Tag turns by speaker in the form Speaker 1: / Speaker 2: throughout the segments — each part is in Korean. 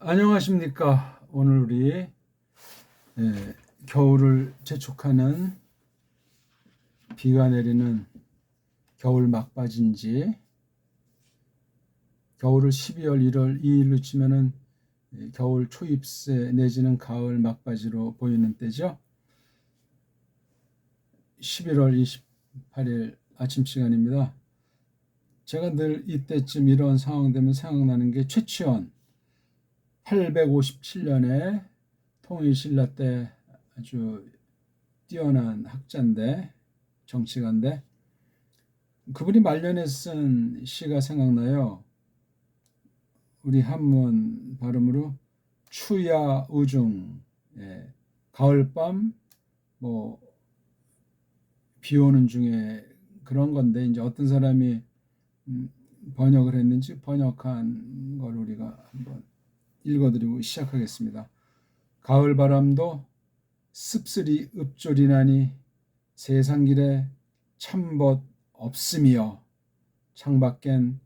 Speaker 1: 안녕하십니까. 오늘 우리 겨울을 재촉하는 비가 내리는 겨울 막바지인지 겨울을 12월 1월 2일로 치면은 겨울 초입새 내지는 가을 막바지로 보이는 때죠. 11월 28일 아침 시간입니다. 제가 늘 이때쯤 이런 상황 되면 생각나는 게 최치원 857년에 통일신라 때 아주 뛰어난 학자인데 정치가인데 그분이 말년에 쓴 시가 생각나요. 우리 한문 발음으로 추야 우중, 가을밤 비 오는 중에 그런 건데 이제 어떤 사람이 번역을 했는지 번역한 걸 우리가 한번 읽어드리고 시작하겠습니다. 가을 바람도 씁쓸히 읍조리나니 세상길에 참벗 없음이여 창밖엔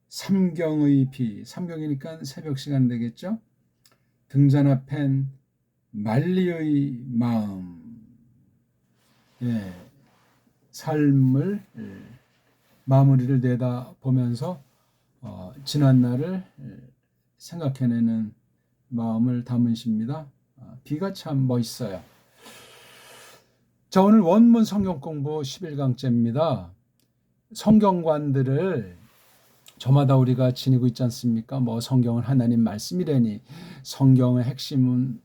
Speaker 1: 삼경의 비, 삼경이니까 새벽 시간 되겠죠. 등잔 앞엔 만리의 마음, 삶을 마무리를 내다보면서 지난 날을 생각해내는 마음을 담은 시입니다. 비가 참 멋있어요. 자, 오늘 원문 성경 공부 11강째입니다. 성경관들을 저마다 우리가 지니고 있지 않습니까? 성경은 하나님 말씀이라니, 성경의 핵심은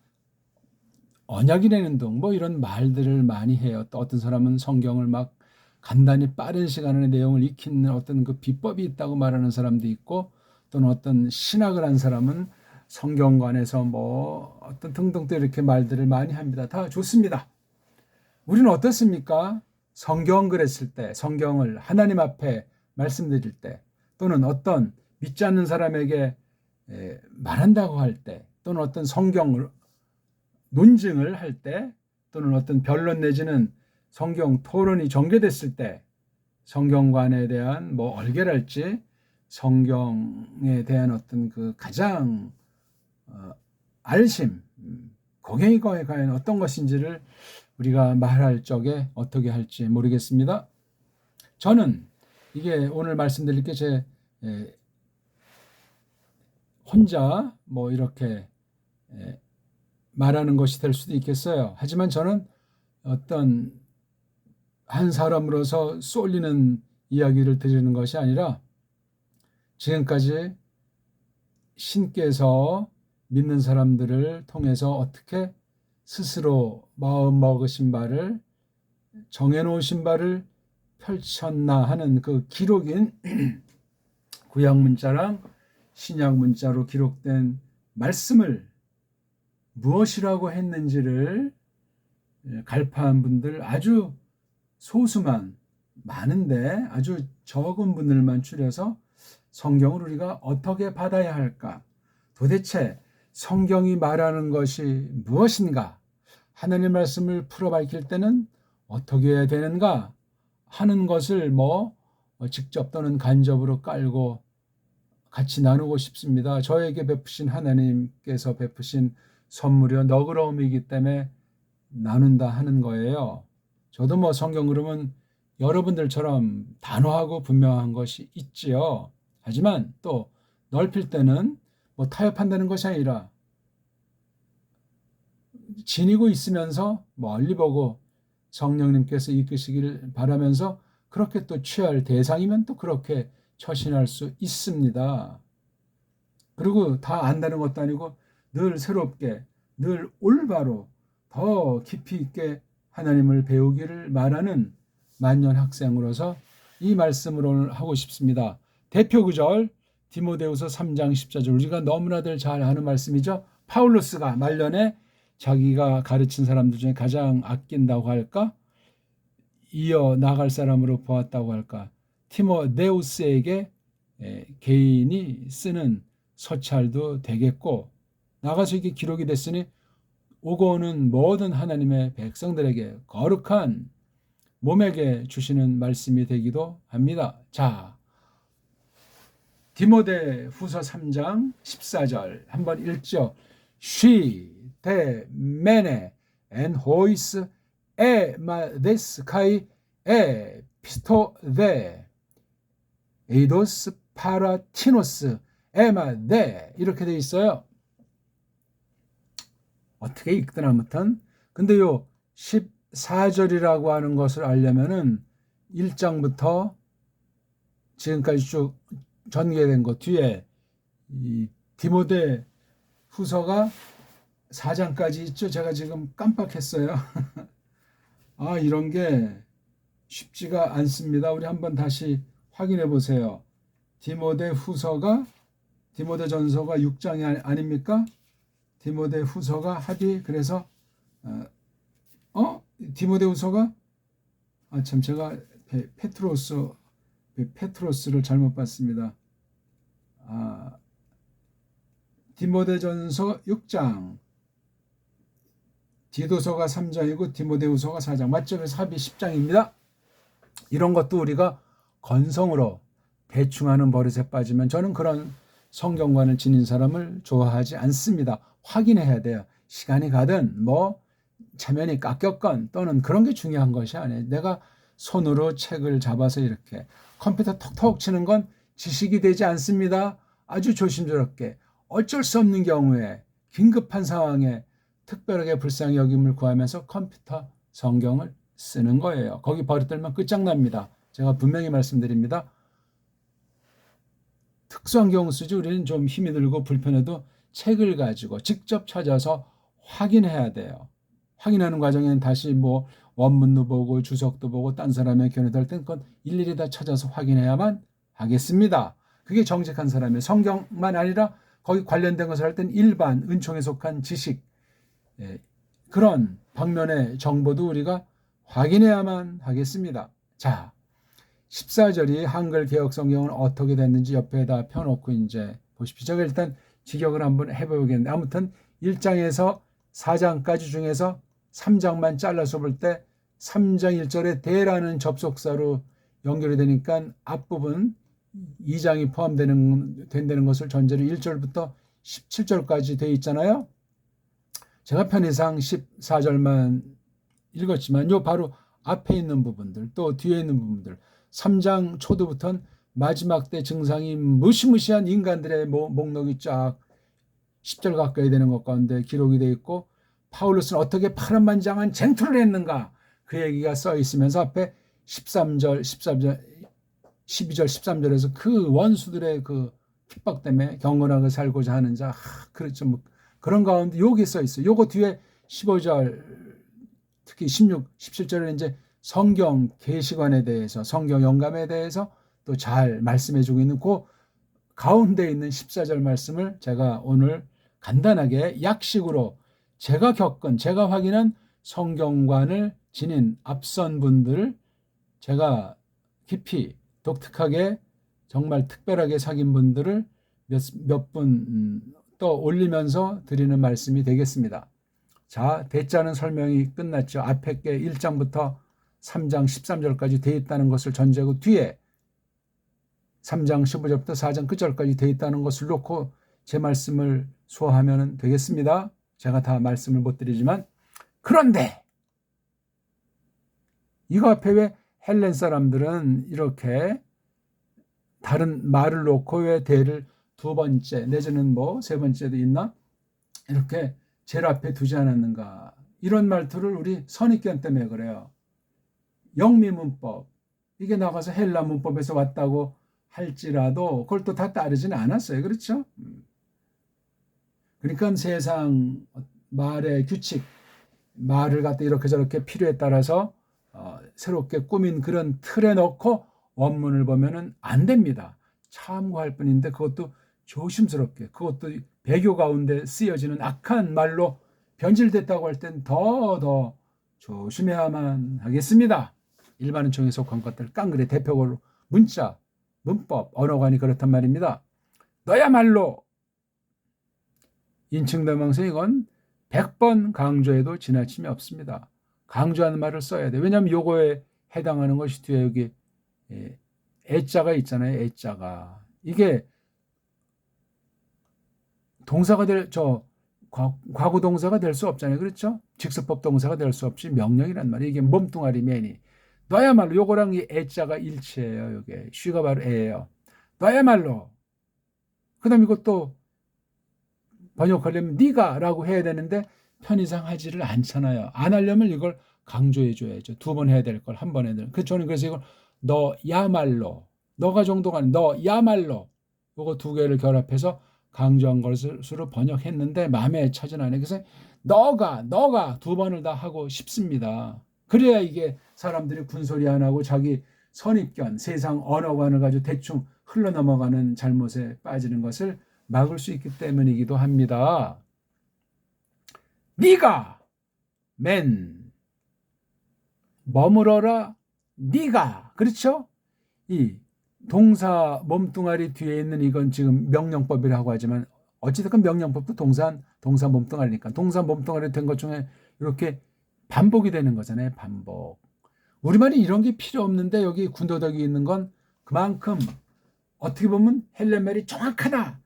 Speaker 1: 언약이라는 등 이런 말들을 많이 해요. 또 어떤 사람은 성경을 막 간단히 빠른 시간에 내용을 익히는 어떤 그 비법이 있다고 말하는 사람도 있고, 또는 어떤 신학을 한 사람은 성경관에서 어떤 등등 또 이렇게 말들을 많이 합니다. 다 좋습니다. 우리는 어떻습니까? 성경 그랬을 때, 성경을 하나님 앞에 말씀드릴 때, 또는 어떤 믿지 않는 사람에게 말한다고 할 때, 또는 어떤 성경을 논증을 할 때, 또는 어떤 변론 내지는 성경 토론이 전개됐을 때, 성경관에 대한 얼결할지 성경에 대한 어떤 그 가장 알심, 고경이 과연 어떤 것인지를 우리가 말할 적에 어떻게 할지 모르겠습니다. 저는 이게 오늘 말씀드릴 게 제 혼자 이렇게 말하는 것이 될 수도 있겠어요. 하지만 저는 어떤 한 사람으로서 쏠리는 이야기를 드리는 것이 아니라 지금까지 신께서 믿는 사람들을 통해서 어떻게 스스로 마음 먹으신 바를 정해놓으신 바를 펼쳤나 하는 그 기록인 구약 문자랑 신약 문자로 기록된 말씀을 무엇이라고 했는지를 갈파한 분들 아주 소수만, 많은데 아주 적은 분들만 추려서 성경을 우리가 어떻게 받아야 할까? 도대체 성경이 말하는 것이 무엇인가? 하나님의 말씀을 풀어 밝힐 때는 어떻게 해야 되는가? 하는 것을 직접 또는 간접으로 깔고 같이 나누고 싶습니다. 저에게 베푸신 하나님께서 베푸신 선물이요 너그러움이기 때문에 나눈다 하는 거예요. 저도 성경 그러면 여러분들처럼 단호하고 분명한 것이 있지요. 하지만 또 넓힐 때는 타협한다는 것이 아니라 지니고 있으면서 멀리 보고 성령님께서 이끄시기를 바라면서 그렇게 또 취할 대상이면 또 그렇게 처신할 수 있습니다. 그리고 다 안다는 것도 아니고 늘 새롭게, 늘 올바로 더 깊이 있게 하나님을 배우기를 말하는 만년 학생으로서 이 말씀을 오늘 하고 싶습니다. 대표 구절 디모데후서 3장 14절 우리가 너무나들 잘 아는 말씀이죠. 파울로스가 말년에 자기가 가르친 사람들 중에 가장 아낀다고 할까? 이어 나갈 사람으로 보았다고 할까? 티모데우스에게 개인이 쓰는 서찰도 되겠고 나가서 이게 기록이 됐으니 오고 오는 모든 하나님의 백성들에게 거룩한 몸에게 주시는 말씀이 되기도 합니다. 자, 디모데 후서 3장 14절 한번 읽죠. She, the mene, and hois, ma des kai, pisto de, eidos paratinos, ma de 이렇게 돼 있어요. 어떻게 읽든 아무튼 근데 요 14절이라고 하는 것을 알려면은 1장부터 지금까지 쭉 전개된 것 뒤에 이 디모데 후서가 4장까지 있죠. 제가 지금 깜빡했어요. 아, 이런 게 쉽지가 않습니다. 우리 한번 다시 확인해 보세요. 디모데 후서가 디모데 전서가 6장이 아닙니까? 디모데 후서가 합이 그래서 디모데 후서가 참 제가 페트로스를 잘못 봤습니다. 디모데전서 6장, 디도서가 3장이고 디모데후서가 4장, 맞죠? 그래서 합이 10장입니다. 이런 것도 우리가 건성으로 대충 하는 버릇에 빠지면 저는 그런 성경관을 지닌 사람을 좋아하지 않습니다. 확인해야 돼요. 시간이 가든 뭐 체면이 깎였건 또는 그런 게 중요한 것이 아니에요. 내가 손으로 책을 잡아서 이렇게 컴퓨터 톡톡 치는 건 지식이 되지 않습니다. 아주 조심스럽게 어쩔 수 없는 경우에 긴급한 상황에 특별하게 불쌍히 여김을 구하면서 컴퓨터 성경을 쓰는 거예요. 거기 버릇들면 끝장납니다. 제가 분명히 말씀드립니다. 특수한 경우 쓰지 우리는 좀 힘이 들고 불편해도 책을 가지고 직접 찾아서 확인해야 돼요. 확인하는 과정에는 다시 뭐 원문도 보고 주석도 보고 딴 사람의 견해도 할 땐 그건 일일이 다 찾아서 확인해야만 하겠습니다. 그게 정직한 사람이에요. 성경만 아니라 거기 관련된 것을 할 땐 일반 은총에 속한 지식 그런 방면의 정보도 우리가 확인해야만 하겠습니다. 자, 14절이 한글 개혁 성경은 어떻게 됐는지 옆에다 펴놓고 이제 보십시오. 제가 일단 직역을 한번 해보겠는데 아무튼 1장에서 4장까지 중에서 3장만 잘라서 볼 때 3장 1절에 대라는 접속사로 연결이 되니까 앞부분 2장이 포함된다는 것을 전제로 1절부터 17절까지 되어 있잖아요. 제가 편의상 14절만 읽었지만 요 바로 앞에 있는 부분들 또 뒤에 있는 부분들 3장 초도부터는 마지막 때 증상이 무시무시한 인간들의 목록이 쫙 10절 가까이 되는 것 가운데 기록이 되어 있고 파울로스는 어떻게 파란만장한 쟁투를 했는가 그 얘기가 써 있으면서 앞에 13절, 14절, 12절, 13절에서 그 원수들의 그 핍박 때문에 경건하게 살고자 하는 자 그렇죠. 뭐 그런 가운데 여기 써 있어요. 요거 뒤에 15절 특히 16, 17절에 이제 성경 계시관에 대해서 성경 영감에 대해서 또 잘 말씀해 주고 있는 그 가운데 있는 14절 말씀을 제가 오늘 간단하게 약식으로 제가 겪은 제가 확인한 성경관을 지닌 앞선 분들을 제가 깊이 독특하게 정말 특별하게 사귄 분들을 몇 분 또 올리면서 드리는 말씀이 되겠습니다. 자, 대자는 설명이 끝났죠. 앞에 게 1장부터 3장 13절까지 되어 있다는 것을 전제하고 뒤에 3장 15절부터 4장 끝절까지 되어 있다는 것을 놓고 제 말씀을 소화하면 되겠습니다. 제가 다 말씀을 못 드리지만 그런데 이거 앞에 왜 헬렌 사람들은 이렇게 다른 말을 놓고 왜 대를 두 번째 내지는 뭐 세 번째도 있나 이렇게 제일 앞에 두지 않았는가 이런 말투를 우리 선입견 때문에 그래요. 영미문법 이게 나가서 헬라 문법에서 왔다고 할지라도 그걸 또 다 따르지는 않았어요. 그렇죠? 그러니까 세상 말의 규칙 말을 갖다 이렇게 저렇게 필요에 따라서 새롭게 꾸민 그런 틀에 넣고 원문을 보면은 안 됩니다. 참고할 뿐인데 그것도 조심스럽게 그것도 배교 가운데 쓰여지는 악한 말로 변질됐다고 할 땐 더 조심해야만 하겠습니다. 일반 은총에 속한 것들 깡그리 대표적으로 문자, 문법, 언어관이 그렇단 말입니다. 너야말로 인칭대명사 이건 100번 강조해도 지나침이 없습니다. 강조하는 말을 써야 돼. 왜냐하면 요거에 해당하는 것이 뒤에 여기 애자가 있잖아요. 애자가. 이게 동사가 과거 동사가 될 수 없잖아요. 그렇죠? 직설법 동사가 될 수 없이 명령이란 말이에요. 이게 몸뚱아리 매니. 너야말로 요거랑 이 애자가 일치해요. 요게 쉬가 바로 애예요. 너야말로. 그다음 이것도 번역하려면 네가라고 해야 되는데 편의상 하지를 않잖아요. 안 하려면 이걸 강조해 줘야죠. 두 번 해야 될 걸 한 번 해야 될. 저는 그래서 이걸 너야말로, 너가 정도가 아니라 너야말로 요거 두 개를 결합해서 강조한 것으로 번역했는데 마음에 차진 않아요. 그래서 너가 두 번을 다 하고 싶습니다. 그래야 이게 사람들이 군소리 안 하고 자기 선입견, 세상 언어관을 가지고 대충 흘러넘어가는 잘못에 빠지는 것을 막을 수 있기 때문이기도 합니다. 네가 머물어라 네가. 그렇죠? 이 동사 몸뚱아리 뒤에 있는 이건 지금 명령법이라고 하지만 어찌됐건 명령법도 동사 몸뚱아리니까 동사 몸뚱아리 된 것 중에 이렇게 반복이 되는 거잖아요. 반복. 우리말이 이런 게 필요 없는데 여기 군더더기 있는 건 그만큼 어떻게 보면 헬렌말이 정확하다.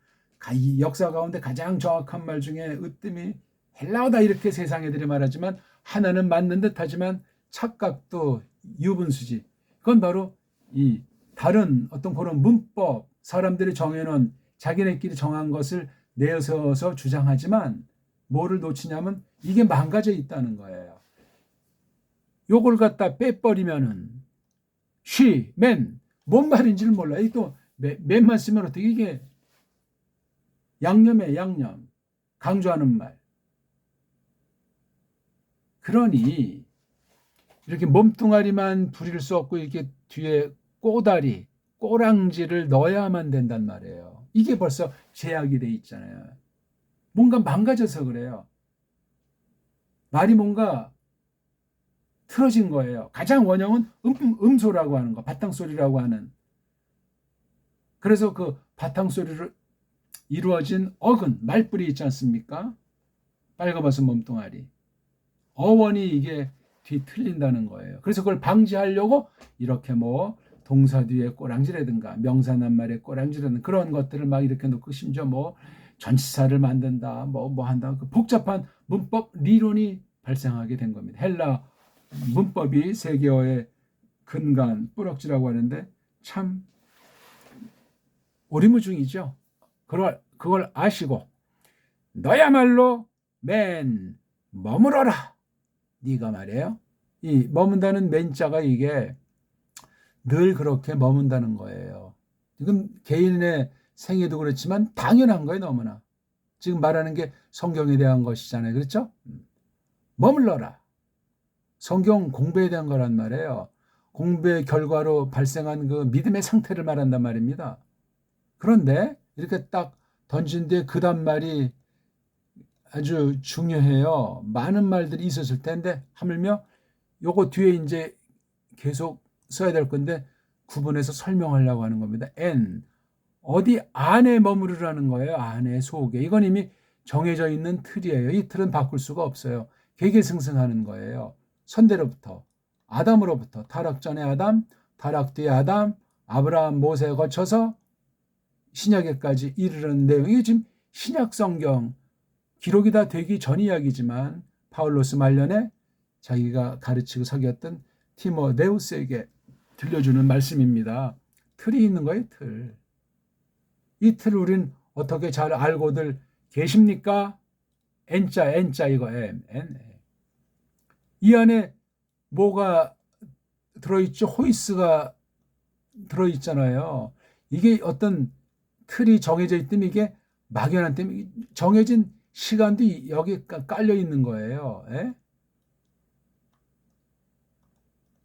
Speaker 1: 이 역사 가운데 가장 정확한 말 중에 으뜸이 헬라어다 이렇게 세상 애들이 말하지만 하나는 맞는 듯하지만 착각도 유분수지. 그건 바로 이 다른 어떤 그런 문법 사람들이 정해놓은 자기네끼리 정한 것을 내세워서 주장하지만 뭐를 놓치냐면 이게 망가져 있다는 거예요. 요걸 갖다 빼버리면은 뭔 말인지를 몰라요. 또 맨만 쓰면 어떻게 이게 양념에 양념 강조하는 말. 그러니 이렇게 몸뚱아리만 부릴 수 없고 이렇게 뒤에 꼬다리, 꼬랑지를 넣어야만 된단 말이에요. 이게 벌써 제약이 돼 있잖아요. 뭔가 망가져서 그래요. 말이 뭔가 틀어진 거예요. 가장 원형은 음소라고 하는 거, 바탕소리라고 하는. 그래서 그 바탕소리로 이루어진 어근, 말뿔이 있지 않습니까? 빨가벗은 몸뚱아리. 어원이 이게 뒤틀린다는 거예요. 그래서 그걸 방지하려고 이렇게 뭐 동사 뒤에 꼬랑지라든가 명사 낱말에 꼬랑지라든가 그런 것들을 막 이렇게 놓고 심지어 뭐 전치사를 만든다 뭐 한다 그 복잡한 문법 리론이 발생하게 된 겁니다. 헬라 문법이 세계어의 근간 뿌럭지라고 하는데 참 오리무중이죠. 그걸 아시고 너야말로 머물어라. 네가 말이에요. 이 머문다는 맨자가 이게 늘 그렇게 머문다는 거예요. 지금 개인의 생애도 그렇지만 당연한 거예요. 너무나. 지금 말하는 게 성경에 대한 것이잖아요. 그렇죠? 머물러라. 성경 공부에 대한 거란 말이에요. 공부의 결과로 발생한 그 믿음의 상태를 말한단 말입니다. 그런데 이렇게 딱 던진 뒤에 그 다음 말이 아주 중요해요. 많은 말들이 있었을 텐데 하물며 요거 뒤에 이제 계속 써야 될 건데 구분해서 설명하려고 하는 겁니다. 어디 안에 머무르라는 거예요. 안에 속에. 이건 이미 정해져 있는 틀이에요. 이 틀은 바꿀 수가 없어요. 계계승승하는 거예요. 선대로부터 아담으로부터 타락 전에 아담, 타락 뒤에 아담, 아브라함, 모세에 거쳐서 신약에까지 이르는 내용이 지금 신약 성경 기록이 다 되기 전 이야기지만 파울로스 말년에 자기가 가르치고 사귀었던 티모데우스에게 들려주는 말씀입니다. 틀이 있는 거예요. 틀. 이 틀을 우린 어떻게 잘 알고들 계십니까? N자 이거 N. 이 안에 뭐가 들어있죠? 호이스가 들어있잖아요. 이게 어떤 틀이 정해져 있더니 이게 막연한 때문에 정해진 시간도 여기 깔려 있는 거예요. 예?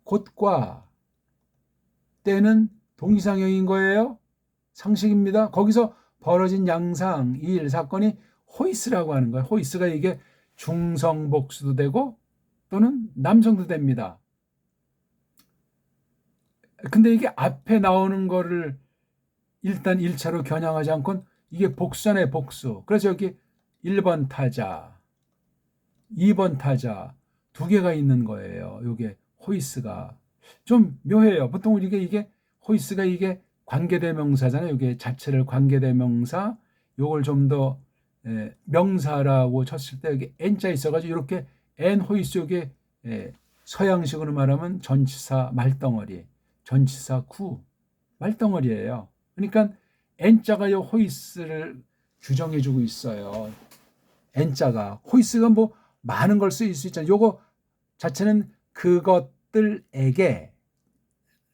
Speaker 1: 곧과 때는 동의상형인 거예요. 상식입니다. 거기서 벌어진 양상, 일, 사건이 호이스라고 하는 거예요. 호이스가 이게 중성복수도 되고 또는 남성도 됩니다. 근데 이게 앞에 나오는 거를 일단 1차로 겨냥하지 않고는 이게 복수잖아요. 복수. 그래서 여기 1번 타자, 2번 타자 두 개가 있는 거예요. 이게 호이스가. 좀 묘해요. 보통 우리가 이게 호이스가 이게 관계대명사잖아요. 이게 자체를 관계대명사 요걸 좀 더 명사라고 쳤을 때 여기 n자 있어가지고 이렇게 n 호이스 여기 서양식으로 말하면 전치사 말덩어리, 전치사 구 말덩어리예요. 그러니까 n자가 이 호이스를 규정해주고 있어요. n자가 호이스가 뭐 많은 걸 쓰일 수 있잖아요. 요거 자체는 그것들에게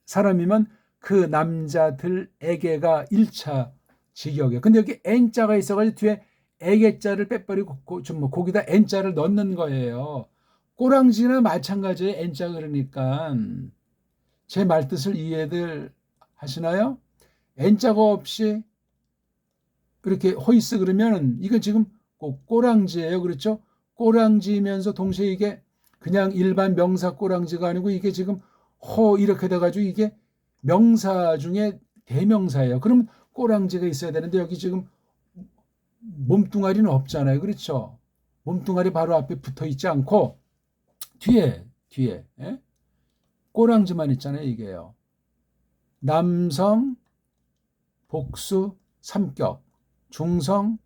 Speaker 1: 사람이면 그 남자들에게가 1차 직역이에요. 근데 여기 n자가 있어가지고 뒤에 에게자를 빼버리고 거기다 n자를 넣는 거예요. 꼬랑지나 마찬가지예요. n자 그러니까 제 말뜻을 이해들 하시나요? n자가 없이 이렇게 호이스 그러면 이거 지금 꼬랑지예요. 그렇죠? 꼬랑지면서 동시에 이게 그냥 일반 명사 꼬랑지가 아니고 이게 지금 이렇게 돼가지고 이게 명사 중에 대명사예요. 그럼 꼬랑지가 있어야 되는데 여기 지금 몸뚱아리는 없잖아요. 그렇죠? 몸뚱아리 바로 앞에 붙어 있지 않고 뒤에 꼬랑지만 있잖아요. 이게요. 남성 복수 3격, 중성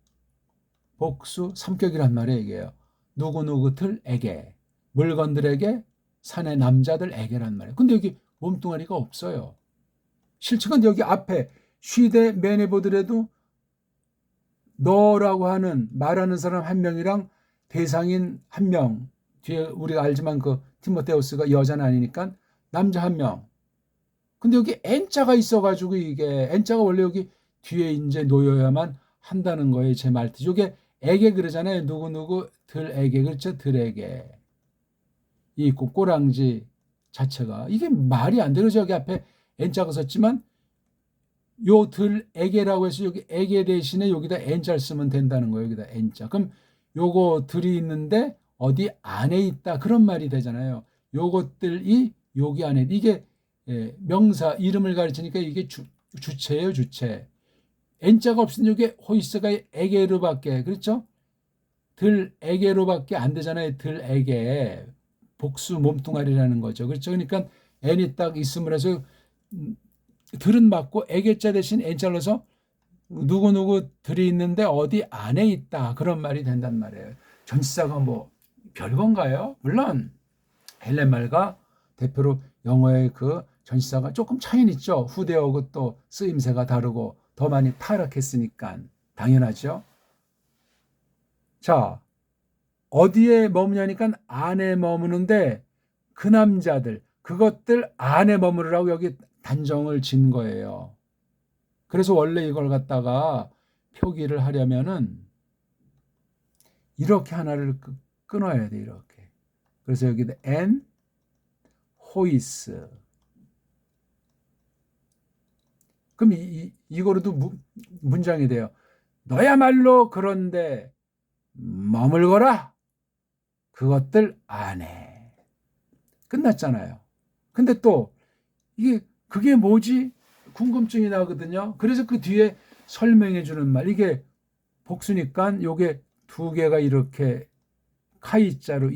Speaker 1: 복수 3격이란 말이에요. 이게요. 누구누구들에게, 물건들에게, 산의 남자들에게란 말이에요. 근데 여기 몸뚱아리가 없어요. 실측은 여기 앞에 쉬대 맨에 보더라도 너라고 하는 말하는 사람 한 명이랑 대상인 한 명, 뒤에 우리가 알지만 그 티모테우스가 여자는 아니니까 남자 한 명. 근데 여기 n자가 있어가지고 이게 n자가 원래 여기 뒤에 이제 놓여야만 한다는 거예요. 제 말뜻. 이게 에게 그러잖아요. 누구누구들에게, 그렇죠? 들에게. 이 꼬랑지 자체가 이게 말이 안 되죠. 여기 앞에 n자가 썼지만 요 들에게라고 해서 여기 에게 대신에 여기다 n자를 쓰면 된다는 거예요. 여기다 n자. 그럼 요거 들이 있는데 어디 안에 있다 그런 말이 되잖아요. 요것들이 여기 안에 이게 명사 이름을 가르치니까 이게 주체예요. 주체. n자가 없으면 이게 호이스가 에게로밖에, 그렇죠? 들에게로밖에 안 되잖아요. 들에게 복수 몸뚱아리라는 거죠. 그렇죠? 그러니까 n이 딱 있음을 해서 들은 맞고 에게자 대신 n자를 넣어서 누구누구 들이 있는데 어디 안에 있다 그런 말이 된단 말이에요. 전치사가 뭐 별건가요? 물론 헬렌말과 대표로 영어의 그 전치사가 조금 차이는 있죠. 후대어고 또 쓰임새가 다르고 더 많이 타락했으니까 당연하죠. 자, 어디에 머무냐니까 안에 머무는데 그 남자들 그것들 안에 머무르라고 여기 단정을 진 거예요. 그래서 원래 이걸 갖다가 표기를 하려면은 이렇게 하나를 끊어야 돼. 이렇게. 그래서 여기다 and 호이스. 그럼 이거로도 문장이 돼요. 너야말로 그런데 머물거라. 그것들 안에. 끝났잖아요. 근데 또 이게 그게 뭐지? 궁금증이 나거든요. 그래서 그 뒤에 설명해 주는 말. 이게 복수니까 요게 두 개가 이렇게 카이자로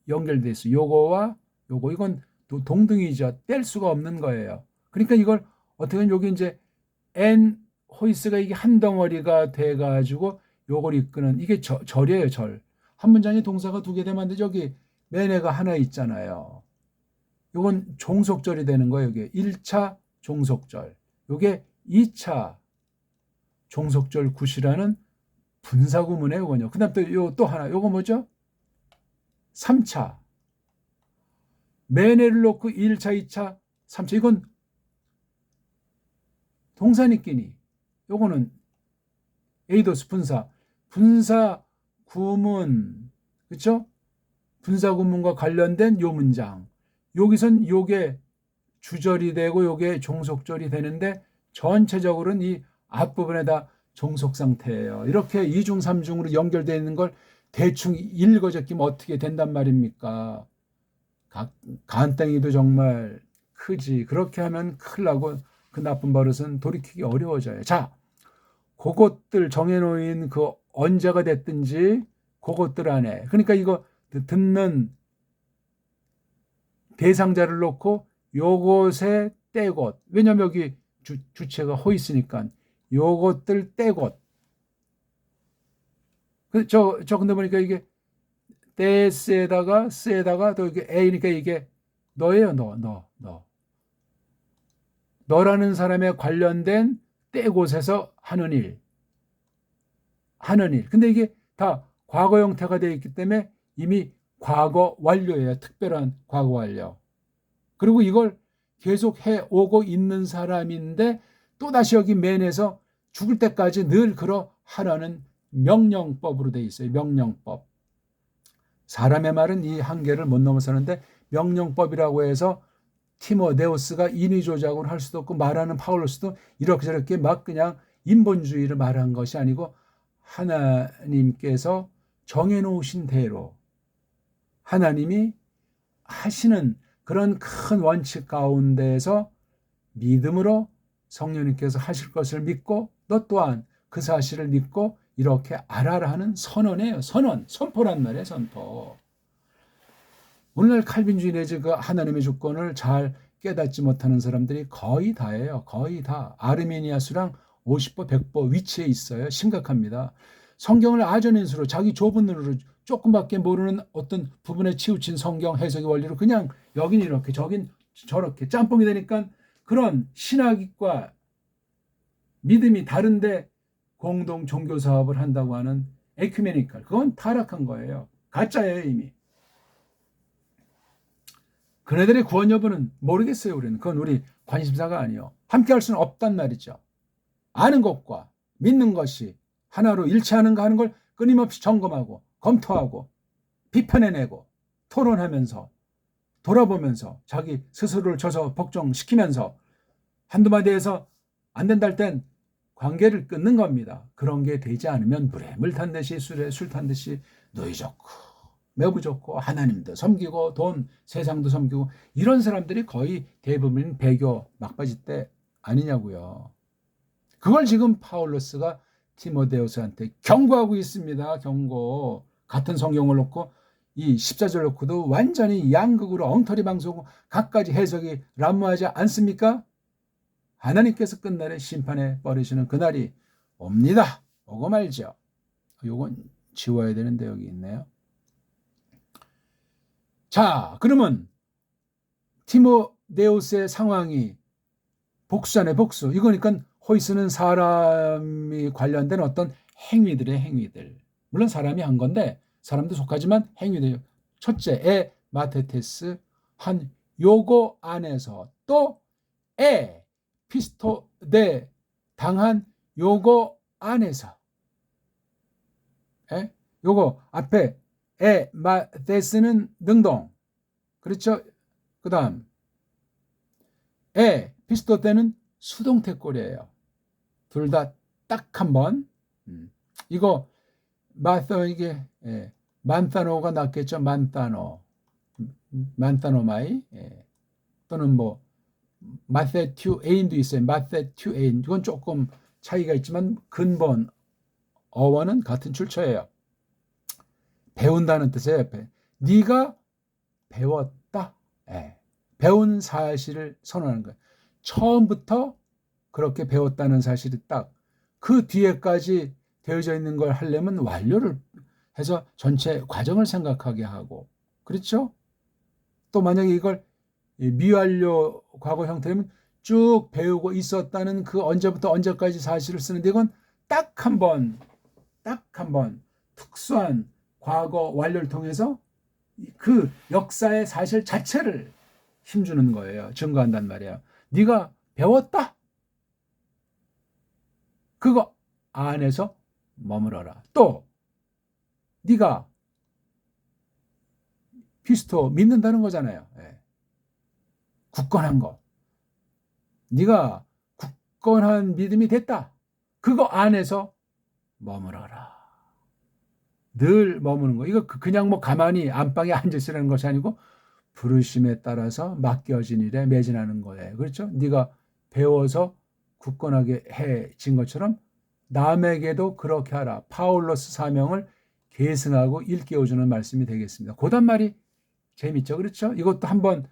Speaker 1: 연결돼 있어요. 요거와 요거 이건 동등이죠. 뗄 수가 없는 거예요. 그러니까 이걸 어떻게 하면 여기 이제 n 호이스가 이게 한 덩어리가 돼 가지고 요걸 이끄는 이게 절이에요. 절. 한 문장에 동사가 두 개 되면 안 되죠. 여기 매네가 하나 있잖아요. 요건 종속절이 되는 거예요. 이게 1차 종속절. 요게 2차 종속절 굿이라는 분사구문이에요. 요건요. 그다음 또 하나. 요거 뭐죠? 3차. 매네를 놓고 1차, 2차, 3차. 이건 동사니끼니. 요거는 에이도스 분사. 분사 구문. 그렇죠? 분사 구문과 관련된 요 문장. 여기선 요게 주절이 되고 요게 종속절이 되는데 전체적으로는 이 앞부분에다 종속 상태예요. 이렇게 2중 3중으로 연결되어 있는 걸 대충 읽어제끼면 어떻게 된단 말입니까? 간땡이도 정말 크지. 그렇게 하면 큰일 나고 그 나쁜 버릇은 돌이키기 어려워져요. 자, 그것들 정해놓은 그 언제가 됐든지 그것들 안에. 그러니까 이거 듣는 대상자를 놓고 요것에 때곳. 왜냐면 여기 주체가 호있으니까 요것들 때곳. 근데 보니까 이게 데스에다가 스에다가 또 이게 A니까 이게 너예요, 너. 너라는 사람에 관련된 때 곳에서 하는 일. 근데 이게 다 과거 형태가 되어 있기 때문에 이미 과거 완료예요. 특별한 과거 완료. 그리고 이걸 계속 해오고 있는 사람인데 또다시 여기 맨에서 죽을 때까지 늘 그러 하라는 명령법으로 되어 있어요. 명령법. 사람의 말은 이 한계를 못 넘어서는데 명령법이라고 해서 티모데우스가 인위 조작을 할 수도 없고 말하는 파울로스도 이렇게 저렇게 막 그냥 인본주의를 말한 것이 아니고 하나님께서 정해놓으신 대로 하나님이 하시는 그런 큰 원칙 가운데에서 믿음으로 성령님께서 하실 것을 믿고 너 또한 그 사실을 믿고 이렇게 알아라 하는 선언이에요. 선포란 말이에요. 선포. 오늘날 칼빈주의 내지 그 하나님의 주권을 잘 깨닫지 못하는 사람들이 거의 다예요. 거의 다. 아르메니아 수랑 50보 100보 위치에 있어요. 심각합니다. 성경을 아전인수로 자기 좁은 눈으로 조금밖에 모르는 어떤 부분에 치우친 성경 해석의 원리로 그냥 여긴 이렇게 저긴 저렇게 짬뽕이 되니까 그런 신학과 믿음이 다른데 공동 종교 사업을 한다고 하는 에큐메니컬, 그건 타락한 거예요. 가짜예요 이미. 그네들의 구원 여부는 모르겠어요. 우리는 그건 우리 관심사가 아니요. 함께 할 수는 없단 말이죠. 아는 것과 믿는 것이 하나로 일치하는가 하는 걸 끊임없이 점검하고 검토하고 비판해내고 토론하면서 돌아보면서 자기 스스로를 저서 복종시키면서 한두 마디에서 안 된다 할 땐 관계를 끊는 겁니다. 그런 게 되지 않으면 물에 물 탄 듯이 술에 술 탄 듯이 너희 좋고 매부 좋고 하나님도 섬기고 돈 세상도 섬기고 이런 사람들이 거의 대부분 배교 막바지 때 아니냐고요. 그걸 지금 파울로스가 티모데우스한테 경고하고 있습니다. 경고. 같은 성경을 놓고 이 14절 놓고도 완전히 양극으로 엉터리 방송하고 각가지 해석이 난무하지 않습니까? 하나님께서 끝날에 심판에 버리시는 그날이 옵니다. 오고 말죠. 요건 지워야 되는데 여기 있네요. 자, 그러면 티모데우스의 상황이 복수잖아요. 복수. 이거니까 호이스는 사람이 관련된 어떤 행위들. 물론 사람이 한 건데 사람도 속하지만 행위들. 첫째, 마테테스 한 요거 안에서 또 피스토데 당한 요거 안에서 요거 앞에 마테스는 능동. 그렇죠? 그 다음 피스토데는 수동태꼴이에요. 둘 다 딱 한 번. 이거 이게 만타노가 낫겠죠. 만타노마이 또는 뭐 마테튜에인도 있어요. 마테튜에인. 이건 조금 차이가 있지만 근본 어원은 같은 출처예요. 배운다는 뜻이에요. 네가 배웠다. 배운 사실을 선언하는 거예요. 처음부터 그렇게 배웠다는 사실이 딱 그 뒤에까지 되어져 있는 걸 하려면 완료를 해서 전체 과정을 생각하게 하고, 그렇죠? 또 만약에 이걸 미완료 과거 형태면 쭉 배우고 있었다는 그 언제부터 언제까지 사실을 쓰는데 이건 딱 한 번 특수한 과거 완료를 통해서 그 역사의 사실 자체를 힘주는 거예요. 증거한단 말이에요. 네가 배웠다. 그거 안에서 머물어라. 또 네가 피스토 믿는다는 거잖아요. 굳건한 거. 네가 굳건한 믿음이 됐다. 그거 안에서 머물어라. 늘 머무는 거. 이거 그냥 뭐 가만히 안방에 앉아있으라는 것이 아니고 부르심에 따라서 맡겨진 일에 매진하는 거예요. 그렇죠? 네가 배워서 굳건하게 해진 것처럼 남에게도 그렇게 하라. 파울로스 사명을 계승하고 일깨워주는 말씀이 되겠습니다. 고단말이 재밌죠. 그렇죠? 이것도 한번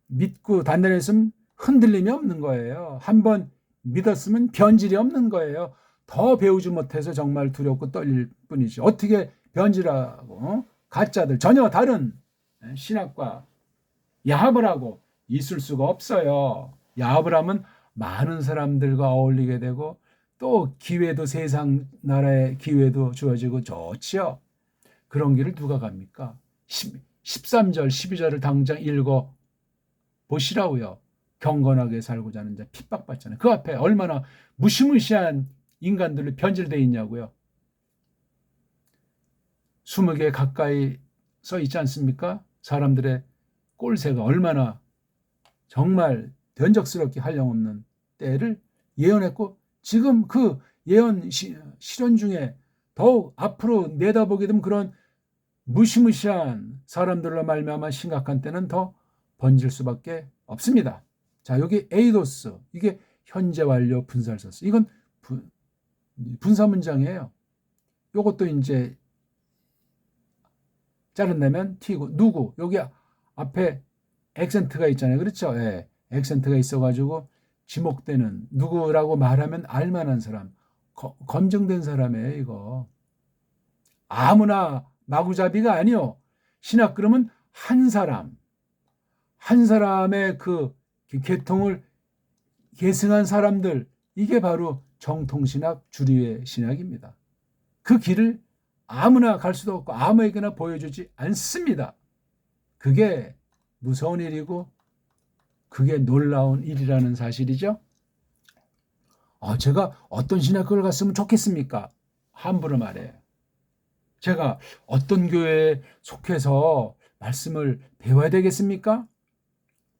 Speaker 1: 믿고 단단했으면 흔들림이 없는 거예요. 한번 믿었으면 변질이 없는 거예요. 더 배우지 못해서 정말 두렵고 떨릴 뿐이지. 어떻게 변질하고 가짜들 전혀 다른 신학과 야합을 하고 있을 수가 없어요. 야합을 하면 많은 사람들과 어울리게 되고 또 기회도 세상 나라의 기회도 주어지고 좋지요. 그런 길을 누가 갑니까? 13절 12절을 당장 읽어 보시라고요. 경건하게 살고자 하는 자 핍박받잖아요. 그 앞에 얼마나 무시무시한 인간들로 변질되어 있냐고요. 20개 가까이 써 있지 않습니까? 사람들의 꼴새가 얼마나 정말 변적스럽게 한량없는 때를 예언했고 지금 그 예언 실현 중에 더욱 앞으로 내다보게 되면 그런 무시무시한 사람들로 말미암아 심각한 때는 더 번질 수밖에 없습니다. 자, 여기 에이도스 이게 현재 완료 분사를 썼어요. 이건 분사 문장이에요. 요것도 이제 자른다면 T고 누구 여기 앞에 액센트가 있잖아요. 그렇죠? 예. 액센트가 있어가지고 지목되는 누구라고 말하면 알만한 사람 검증된 사람이에요. 이거 아무나 마구잡이가 아니요. 신학 그러면 한 사람의 그 계통을 계승한 사람들 이게 바로 정통신학 주류의 신학입니다. 그 길을 아무나 갈 수도 없고 아무에게나 보여주지 않습니다. 그게 무서운 일이고 그게 놀라운 일이라는 사실이죠. 제가 어떤 신학교를 갔으면 좋겠습니까? 함부로 말해요. 제가 어떤 교회에 속해서 말씀을 배워야 되겠습니까?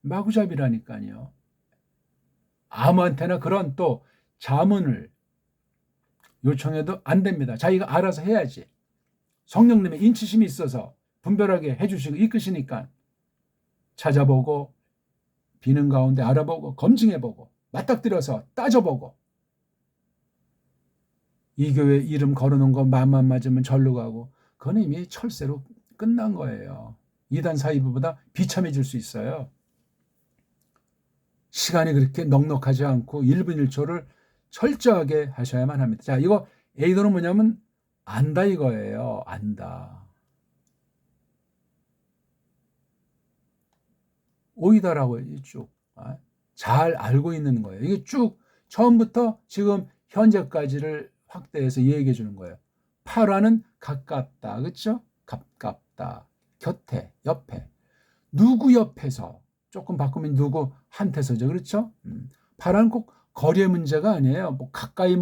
Speaker 1: 마구잡이라니까요. 아무한테나 그런 또 자문을 요청해도 안 됩니다. 자기가 알아서 해야지. 성령님의 인치심이 있어서 분별하게 해주시고 이끄시니까 찾아보고 비는 가운데 알아보고 검증해보고 맞닥뜨려서 따져보고 이 교회 이름 걸어놓은 거 마음만 맞으면 절로 가고 그건 이미 철새로 끝난 거예요. 이단 사이비보다 비참해질 수 있어요. 시간이 그렇게 넉넉하지 않고 1분 1초를 철저하게 하셔야만 합니다. 자, 이거 A도는 뭐냐면 안다 이거예요. 안다. 오이다라고 쭉 잘 알고 있는 거예요. 이게 쭉 처음부터 지금 현재까지를 확대해서 얘기해 주는 거예요. 파라는 가깝다. 그렇죠? 가깝다. 곁에, 옆에. 누구 옆에서 조금 바꾸면 누구 한테서죠. 그렇죠? 파라는 꼭 거리의 문제가 아니에요. 뭐 가까이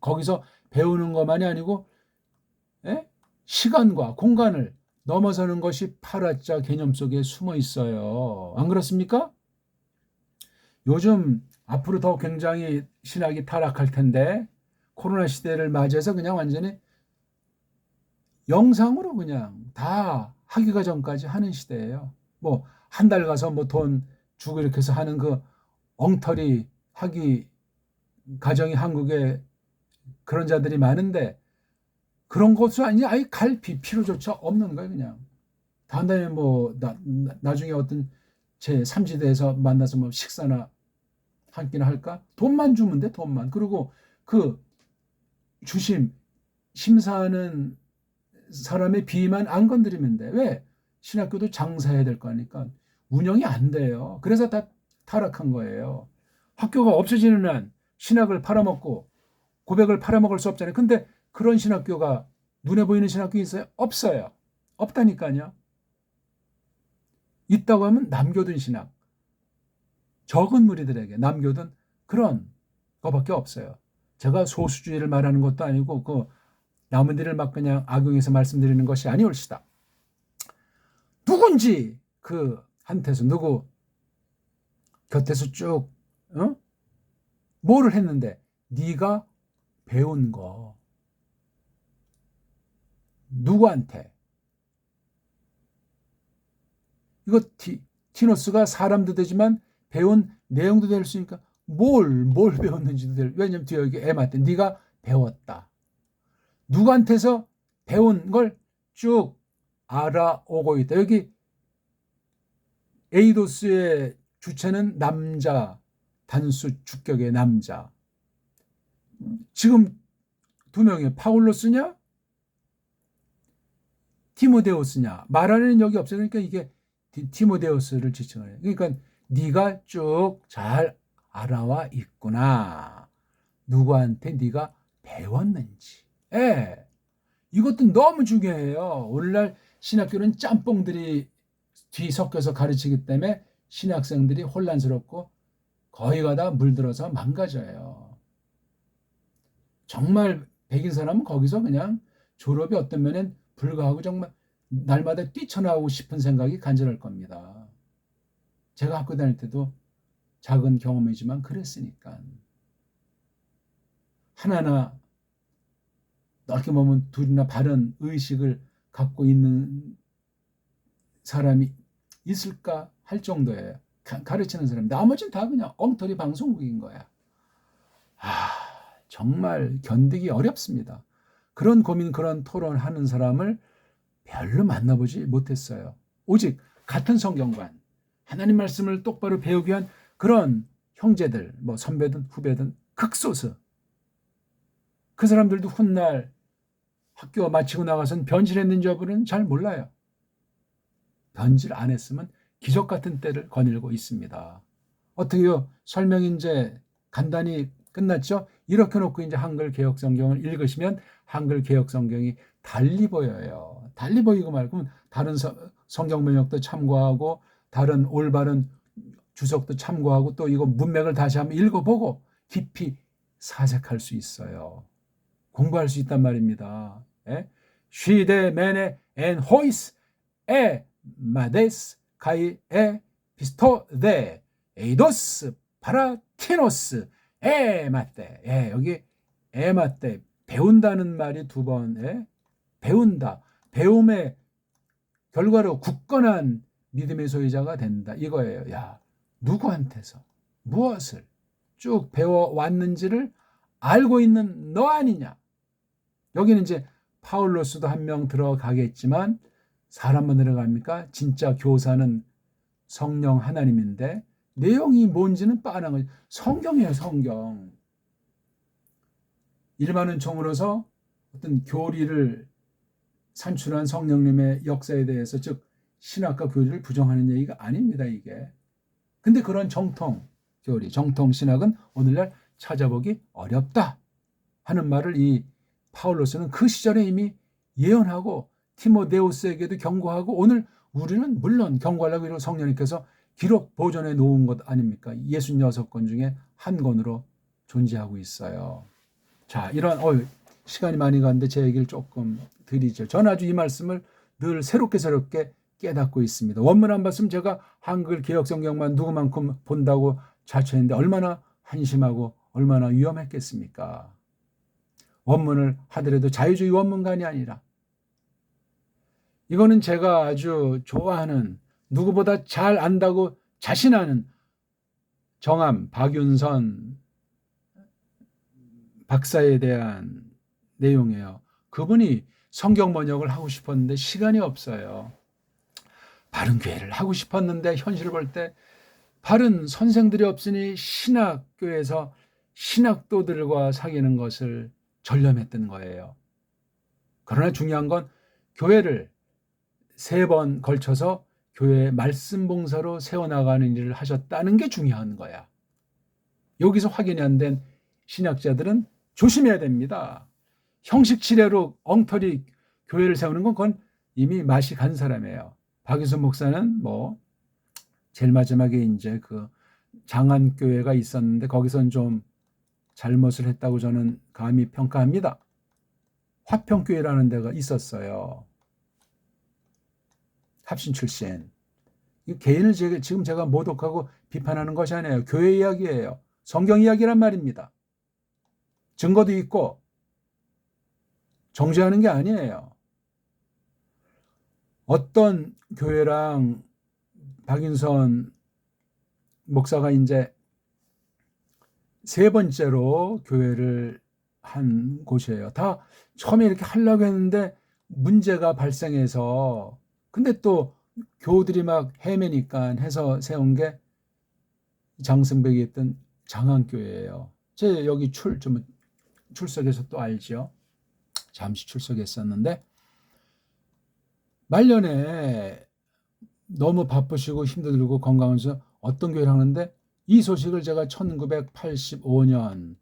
Speaker 1: 거기서 배우는 것만이 아니고 시간과 공간을 넘어서는 것이 파라자 개념 속에 숨어 있어요. 안 그렇습니까? 요즘 앞으로 더 굉장히 신학이 타락할 텐데 코로나 시대를 맞이해서 그냥 완전히 영상으로 그냥 다 하기가 전까지 하는 시대예요. 뭐 한 달 가서 뭐 돈 주고 이렇게 해서 하는 그 엉터리 학위 가정이 한국에 그런 자들이 많은데 그런 것도 아니 아예 갈 필요조차 없는 거예요. 그냥 단단히 뭐 나중에 어떤 제 3지대에서 만나서 뭐 식사나 한 끼나 할까? 돈만 주면 돼. 돈만. 그리고 그 심사하는 사람의 비만 안 건드리면 돼. 왜? 신학교도 장사해야 될 거니까 운영이 안 돼요. 그래서 다 타락한 거예요. 학교가 없어지는 한 신학을 팔아먹고 고백을 팔아먹을 수 없잖아요. 근데 그런 신학교가 눈에 보이는 신학교 있어요? 없어요. 없다니까요. 있다고 하면 남겨둔 신학. 적은 무리들에게 남겨둔 그런 거밖에 없어요. 제가 소수주의를 말하는 것도 아니고 그 남은들을 막 그냥 악용해서 말씀드리는 것이 아니올시다. 누군지 그 한테서 누구 곁에서 쭉 뭐를 했는데 네가 배운 거 누구한테 이거 티노스가 사람도 되지만 배운 내용도 될 수 있으니까 뭘 배웠는지도 왜냐면 뒤에 여기 에마때 네가 배웠다. 누구한테서 배운 걸 쭉 알아오고 있다. 여기 에이도스의 주체는 남자, 단수 주격의 남자. 지금 두 명이 파울로스냐 디모데우스냐 말하는 적이 없어요. 그러니까 이게 디모데우스를 지칭해요. 그러니까 네가 쭉 잘 알아와 있구나. 누구한테 네가 배웠는지. 예. 이것도 너무 중요해요. 오늘날 신학교는 짬뽕들이 뒤섞여서 가르치기 때문에 신학생들이 혼란스럽고 거의 가다 물들어서 망가져요. 정말 백인 사람은 거기서 그냥 졸업이 어떤 면엔 불가하고 정말 날마다 뛰쳐나오고 싶은 생각이 간절할 겁니다. 제가 학교 다닐 때도 작은 경험이지만 그랬으니까. 하나나 넓게 보면 둘이나 바른 의식을 갖고 있는 사람이 있을까 할 정도예요. 가르치는 사람. 나머지는 다 그냥 엉터리 방송국인 거야. 정말 견디기 어렵습니다. 그런 고민, 그런 토론하는 사람을 별로 만나보지 못했어요. 오직 같은 성경관, 하나님 말씀을 똑바로 배우기 위한 그런 형제들, 뭐 선배든 후배든 극소수. 그 사람들도 훗날 학교 마치고 나가선 변질했는지 여부는 잘 몰라요. 변질 안 했으면 기적 같은 때를 거닐고 있습니다. 어떻게요? 설명이 이제 간단히 끝났죠? 이렇게 놓고 이제 한글 개혁 성경을 읽으시면 한글 개혁 성경이 달리 보여요. 달리 보이고 말고 다른 성경 번역도 참고하고 다른 올바른 주석도 참고하고 또 이거 문맥을 다시 한번 읽어보고 깊이 사색할 수 있어요. 공부할 수 있단 말입니다. 쉬데 메네 엔 호이스 에 마데스 가이 에 피스토데 에이도스 파라티노스 에 마떼. 여기 에 마떼 배운다는 말이 두 번. 배운다. 배움의 결과로 굳건한 믿음의 소유자가 된다. 이거예요. 야, 누구한테서 무엇을 쭉 배워왔는지를 알고 있는 너 아니냐. 여기는 이제 파울로스도 한 명 들어가겠지만 사람만 들어갑니까? 진짜 교사는 성령 하나님인데 내용이 뭔지는 뻔한 거죠. 성경이에요, 성경. 일반은 종으로서 어떤 교리를 산출한 성령님의 역사에 대해서 즉 신학과 교리를 부정하는 얘기가 아닙니다, 이게. 근데 그런 정통 교리, 정통 신학은 오늘날 찾아보기 어렵다 하는 말을 이 파울로스는 그 시절에 이미 예언하고 티모데우스에게도 경고하고 오늘 우리는 물론 경고하려고 이런 성령님께서 기록 보존해 놓은 것 아닙니까? 66권 중에 한 권으로 존재하고 있어요. 자, 이런 시간이 많이 갔는데 제 얘기를 조금 드리죠. 저는 아주 이 말씀을 늘 새롭게 깨닫고 있습니다. 원문 안 봤으면 제가 한글 개혁 성경만 누구만큼 본다고 자처했는데 얼마나 한심하고 얼마나 위험했겠습니까? 원문을 하더라도 자유주의 원문관이 아니라 이거는 제가 아주 좋아하는 누구보다 잘 안다고 자신하는 정암 박윤선 박사에 대한 내용이에요. 그분이 성경 번역을 하고 싶었는데 시간이 없어요. 바른 교회를 하고 싶었는데 현실을 볼 때 바른 선생들이 없으니 신학교에서 신학도들과 사귀는 것을 전념했던 거예요. 그러나 중요한 건 교회를 3번 걸쳐서 교회 말씀 봉사로 세워나가는 일을 하셨다는 게 중요한 거야. 여기서 확인이 안 된 신학자들은 조심해야 됩니다. 형식 치레로 엉터리 교회를 세우는 건 그건 이미 맛이 간 사람이에요. 박유선 목사는 제일 마지막에 이제 그 장안교회가 있었는데 거기서는 좀 잘못을 했다고 저는 감히 평가합니다. 화평교회라는 데가 있었어요. 합신 출신. 이 개인을 지금 제가 모독하고 비판하는 것이 아니에요. 교회 이야기예요. 성경 이야기란 말입니다. 증거도 있고 정죄하는 게 아니에요. 어떤 교회랑 박윤선 목사가 이제 3번째로 교회를 한 곳이에요. 다 처음에 이렇게 하려고 했는데 문제가 발생해서 근데 또 교우들이 막 헤매니까 해서 세운 게 장승백이 했던 장안교회예요. 제 여기 출석해서 또 알죠. 잠시 출석했었는데 말년에 너무 바쁘시고 힘들고 건강해서 어떤 교회를 하는데 이 소식을 제가 1985년,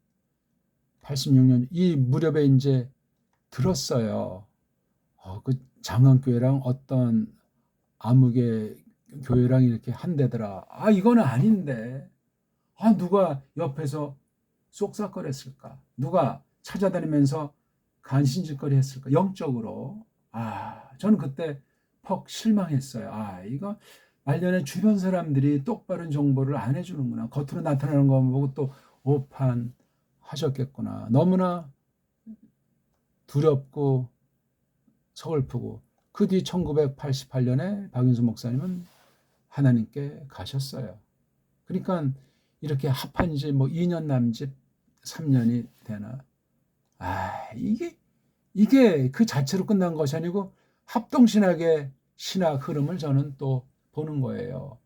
Speaker 1: 86년 이 무렵에 이제 들었어요. 그 장안교회랑 어떤 아무개 교회랑 이렇게 한대더라. 이거는 아닌데. 누가 옆에서 쏙싹거렸을까? 누가 찾아다니면서 간신짓거리 했을까? 영적으로. 저는 그때 퍽 실망했어요. 이거 말년에 주변 사람들이 똑바른 정보를 안 해주는구나. 겉으로 나타나는 거 보고 또 오판하셨겠구나. 너무나 두렵고 서글프고 그 뒤 1988년에 박윤수 목사님은 하나님께 가셨어요. 그러니까 이렇게 합한 지 2년 남짓 3년이 되나. 이게 그 자체로 끝난 것이 아니고 합동신학의 신학 흐름을 저는 또 보는 거예요.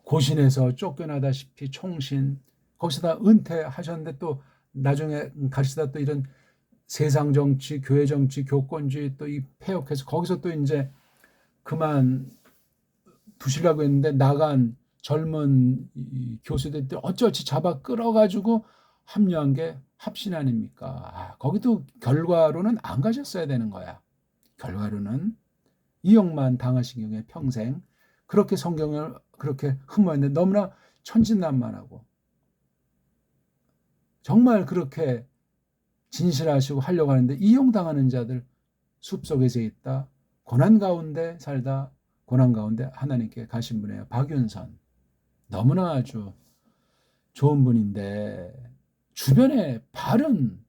Speaker 1: 고신에서 쫓겨나다시피 총신, 거기서다 은퇴하셨는데 또 나중에 가르치다 또 이런 세상 정치, 교회 정치, 교권주의 또 이 폐역해서 거기서 또 이제 그만 두시려고 했는데 나간 젊은 교수들 어찌어찌 잡아 끌어가지고 합류한 게 합신 아닙니까? 거기도 결과로는 안 가셨어야 되는 거야. 결과로는 이용만 당하신 경우에 평생 그렇게 성경을 그렇게 흠모했는데 너무나 천진난만하고 정말 그렇게 진실하시고 하려고 하는데 이용당하는 자들 숲속에서 있다. 고난 가운데 살다 고난 가운데 하나님께 가신 분이에요. 박윤선. 너무나 아주 좋은 분인데 주변에 바른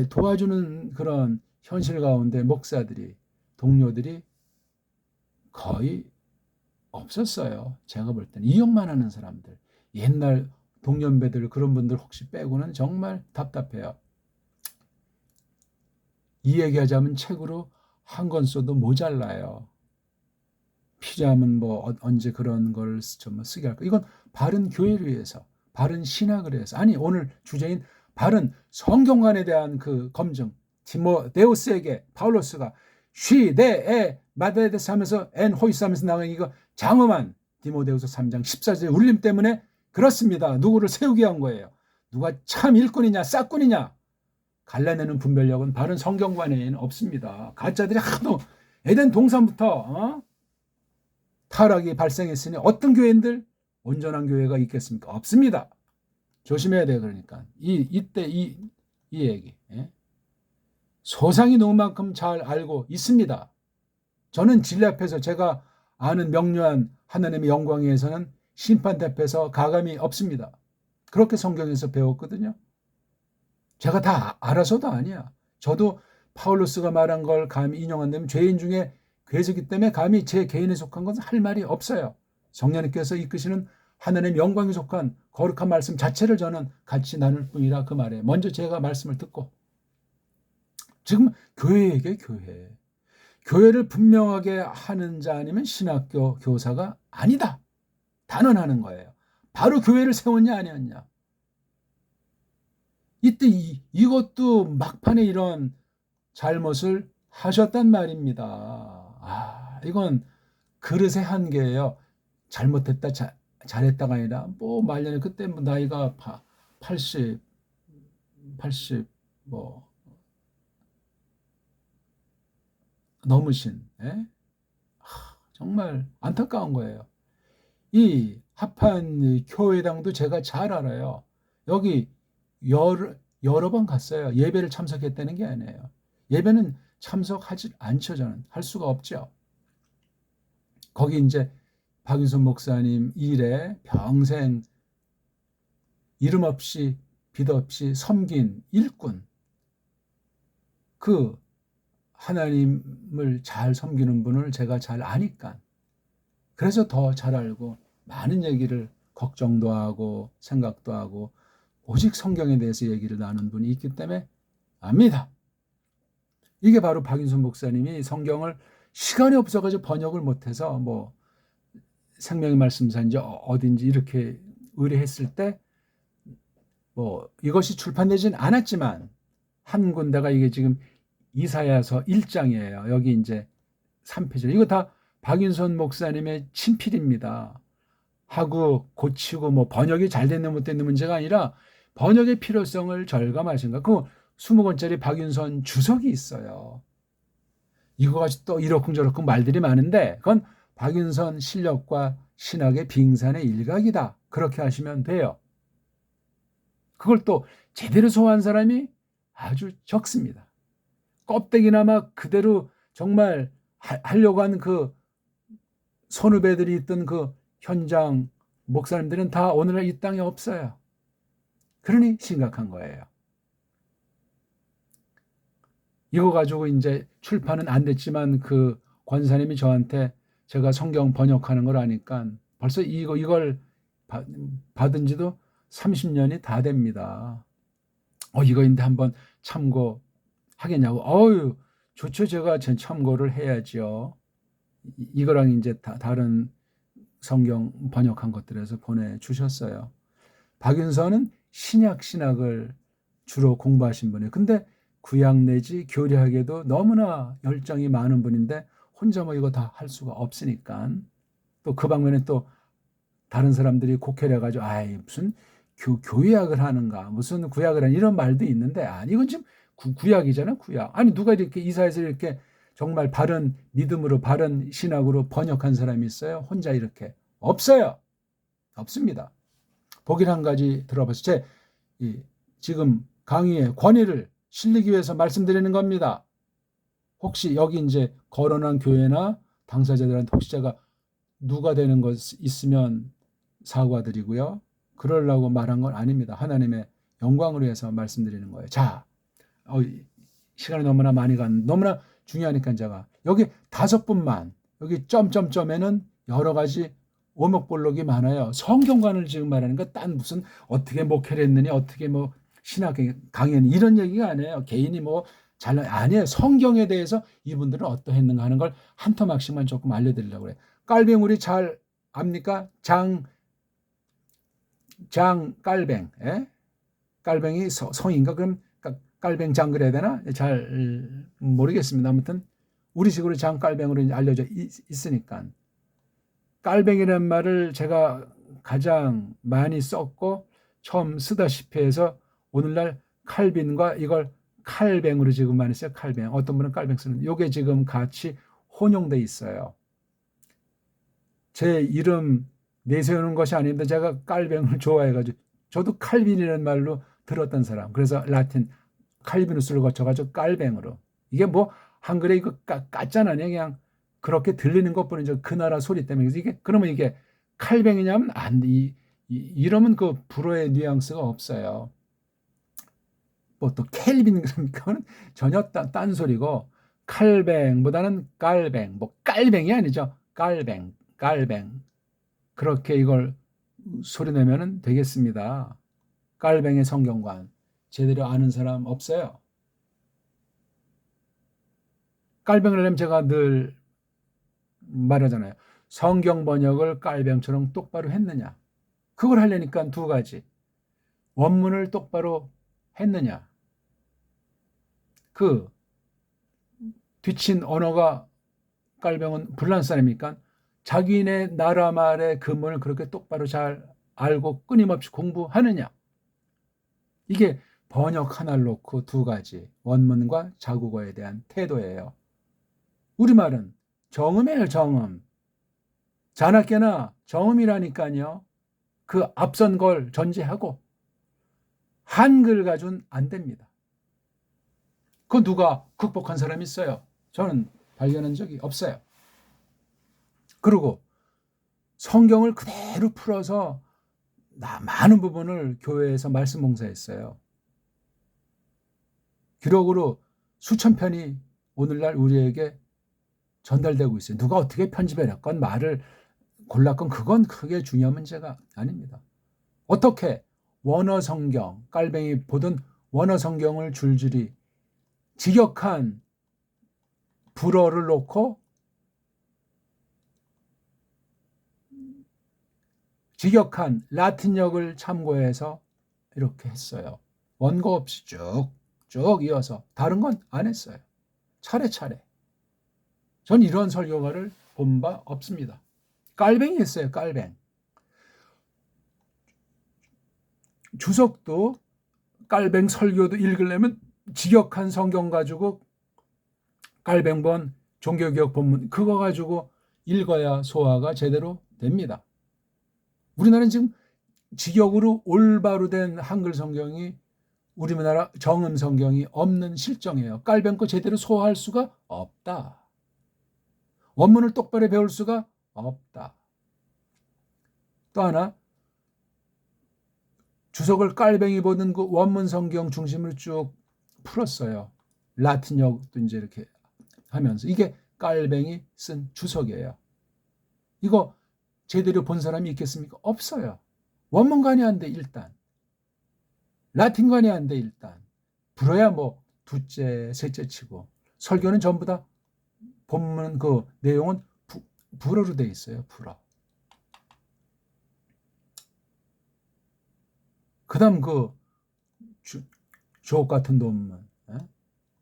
Speaker 1: 도와주는 그런 현실 가운데 목사들이 동료들이 거의 없었어요. 제가 볼 때는 이용만 하는 사람들 옛날 동년배들 그런 분들 혹시 빼고는 정말 답답해요. 이 얘기하자면 책으로 한 권 써도 모자라요. 피자면 언제 그런 걸 쓰게 할까? 이건 바른 교회를 위해서, 바른 신학을 위해서. 오늘 주제인 바른 성경관에 대한 그 검증. 디모데우스에게 파울로스가 쉬내에 마다데스 하면서 엔 호이스 하면서 나간 이거 장엄한 디모데우스 3장 14절의 울림 때문에 그렇습니다. 누구를 세우게 한 거예요. 누가 참 일꾼이냐 싹꾼이냐 갈라내는 분별력은 바른 성경관에는 없습니다. 가짜들이 하도 에덴 동산부터 타락이 발생했으니 어떤 교회인들 온전한 교회가 있겠습니까? 없습니다. 조심해야 돼요. 그러니까 이때 이 얘기 소상히 너무만큼 잘 알고 있습니다. 저는 진리 앞에서 제가 아는 명료한 하나님의 영광에 의해서는 심판 앞에서 가감이 없습니다. 그렇게 성경에서 배웠거든요. 제가 다 알아서도 아니야. 저도 파울로스가 말한 걸 감히 인용한다면 죄인 중에 괴수기 때문에 감히 제 개인에 속한 것은 할 말이 없어요. 성령님께서 이끄시는 하나님의 영광에 속한 거룩한 말씀 자체를 저는 같이 나눌 뿐이라 그 말에 먼저 제가 말씀을 듣고 지금 교회에게 교회를 분명하게 하는 자 아니면 신학교 교사가 아니다. 단언하는 거예요. 바로 교회를 세웠냐 아니었냐. 이때 이것도 막판에 이런 잘못을 하셨단 말입니다. 이건 그릇의 한계예요. 잘못했다 잘했다가 아니라 말년에 그때 나이가 80 넘으신 정말 안타까운 거예요. 이 합한 교회당도 제가 잘 알아요. 여기 여러 번 갔어요. 예배를 참석했다는 게 아니에요. 예배는 참석하지 않죠. 저는 할 수가 없죠. 거기 이제 박윤선 목사님 일에 평생 이름 없이 빛 없이 섬긴 일꾼, 그 하나님을 잘 섬기는 분을 제가 잘 아니까 그래서 더 잘 알고 많은 얘기를 걱정도 하고 생각도 하고 오직 성경에 대해서 얘기를 나눈 분이 있기 때문에 압니다. 이게 바로 박윤선 목사님이 성경을 시간이 없어가지고 번역을 못해서 생명의 말씀사인지 어딘지 이렇게 의뢰했을 때 이것이 출판되진 않았지만 한 군데가 이게 지금 이사야서 1장이에요. 여기 이제 3페이지. 이거 다 박윤선 목사님의 친필입니다. 하고 고치고 뭐 번역이 잘 됐는 못 됐는 문제가 아니라 번역의 필요성을 절감하신 거. 그 20권짜리 박윤선 주석이 있어요. 이거 가지고 또 이러쿵저러쿵 말들이 많은데 그건 박윤선 실력과 신학의 빙산의 일각이다. 그렇게 하시면 돼요. 그걸 또 제대로 소화한 사람이 아주 적습니다. 껍데기나마 그대로 정말 하려고 한 그 선후배들이 있던 그 현장 목사님들은 다 오늘날 이 땅에 없어요. 그러니 심각한 거예요. 이거 가지고 이제 출판은 안 됐지만 그 권사님이 저한테 제가 성경 번역하는 걸 아니까 벌써 이걸 받은 지도 30년이 다 됩니다. 이거인데 한번 참고하겠냐고. 좋죠. 제가 참고를 해야죠. 이거랑 이제 다른 성경 번역한 것들에서 보내주셨어요. 박윤서는 신약을 주로 공부하신 분이에요. 근데 구약 내지 교리학에도 너무나 열정이 많은 분인데 혼자 뭐 이거 다 할 수가 없으니까 또 그 방면에 또 다른 사람들이 곡해려가지고 무슨 교회학을 하는가 무슨 구약을 하는 이런 말도 있는데 이건 지금 구약이잖아. 구약. 누가 이렇게 이사야서 이렇게 정말 바른 믿음으로 바른 신학으로 번역한 사람이 있어요? 혼자 이렇게 없어요. 없습니다. 보길 한 가지 들어보세요. 지금 강의의 권위를 실리기 위해서 말씀드리는 겁니다. 혹시 여기 이제 거론한 교회나 당사자들한테 혹시 제가 누가 되는 것 있으면 사과드리고요. 그러려고 말한 건 아닙니다. 하나님의 영광을 위해서 말씀드리는 거예요. 자, 시간이 너무나 많이 너무나 중요하니까 제가 여기 5분만 여기 점점점에는 여러 가지 오목볼록이 많아요. 성경관을 지금 말하는 거 딴 무슨 어떻게 목회를 했느니 어떻게 뭐 신학 강연 이런 얘기가 아니에요. 개인이 뭐 아니에요. 성경에 대해서 이분들은 어떠했는가 하는 걸 한 토막씩만 조금 알려드리려고 그래요. 깔뱅 잘 압니까? 깔뱅. 예? 깔뱅이 성인가? 그럼 깔뱅장 그래야 되나? 잘 모르겠습니다. 아무튼 우리식으로 장깔뱅으로 알려져 있으니까. 깔뱅이라는 말을 제가 가장 많이 썼고 처음 쓰다시피 해서 오늘날 칼빈과 이걸 칼뱅으로 지금 많이 써요. 칼뱅. 어떤 분은 깔뱅 쓰는데 이게 지금 같이 혼용돼 있어요. 제 이름 내세우는 것이 아닌데 제가 깔뱅을 좋아해가지고 저도 칼빈이라는 말로 들었던 사람. 그래서 라틴 칼비누스를 거쳐가지고 깔뱅으로. 이게 뭐 한글에 이거 까짜는 아니야. 그냥 그렇게 들리는 것뿐이죠. 그 나라 소리 때문에. 그러면 이게 칼뱅이냐면 이러면 그 불어의 뉘앙스가 없어요. 뭐 또 켈빈 그러니까 전혀 딴 소리고 칼뱅보다는 깔뱅. 뭐 깔뱅이 아니죠. 깔뱅. 그렇게 이걸 소리 내면은 되겠습니다. 깔뱅의 성경관. 제대로 아는 사람 없어요. 깔뱅을 하려면 제가 늘 말하잖아요. 성경 번역을 깔뱅처럼 똑바로 했느냐. 그걸 하려니까 두 가지. 원문을 똑바로 했느냐. 그 뒤친 언어가 깔뱅은 불란스 아닙니까? 자기네 나라 말의 근본을 그렇게 똑바로 잘 알고 끊임없이 공부하느냐. 이게 번역 하나를 놓고 두 가지. 원문과 자국어에 대한 태도예요. 우리말은 정음이에요. 정음. 자나깨나 정음이라니까요. 그 앞선 걸 전제하고 한글 가지고는 안 됩니다. 그거 누가 극복한 사람이 있어요? 저는 발견한 적이 없어요. 그리고 성경을 그대로 풀어서 많은 부분을 교회에서 말씀 봉사했어요. 기록으로 수천 편이 오늘날 우리에게 전달되고 있어요. 누가 어떻게 편집을 했건 말을 골랐건 그건 크게 중요한 문제가 아닙니다. 어떻게 원어 성경, 깔뱅이 보던 원어 성경을 줄줄이 직역한 불어를 놓고 직역한 라틴역을 참고해서 이렇게 했어요. 원고 없이 쭉 쭉 이어서 다른 건 안 했어요. 차례차례. 전 이런 설교가를 본 바 없습니다. 깔뱅이 했어요. 깔뱅. 주석도 깔뱅 설교도 읽으려면 직역한 성경 가지고 깔뱅본 종교개혁 본문 그거 가지고 읽어야 소화가 제대로 됩니다. 우리나라는 지금 직역으로 올바로 된 한글 성경이 우리나라 정음 성경이 없는 실정이에요. 깔뱅 거 제대로 소화할 수가 없다. 원문을 똑바로 배울 수가 없다. 또 하나 주석을 깔뱅이 보는 그 원문 성경 중심을 쭉 풀었어요. 라틴역도 이제 이렇게 하면서 이게 깔뱅이 쓴 주석이에요. 이거 제대로 본 사람이 있겠습니까? 없어요. 원문관이 안 돼 일단. 라틴관이 안 돼 일단. 불어야 뭐 둘째, 셋째 치고 설교는 전부 다 본문 그 내용은 불어로 돼 있어요. 불어. 그다음 그 주옥 같은 논문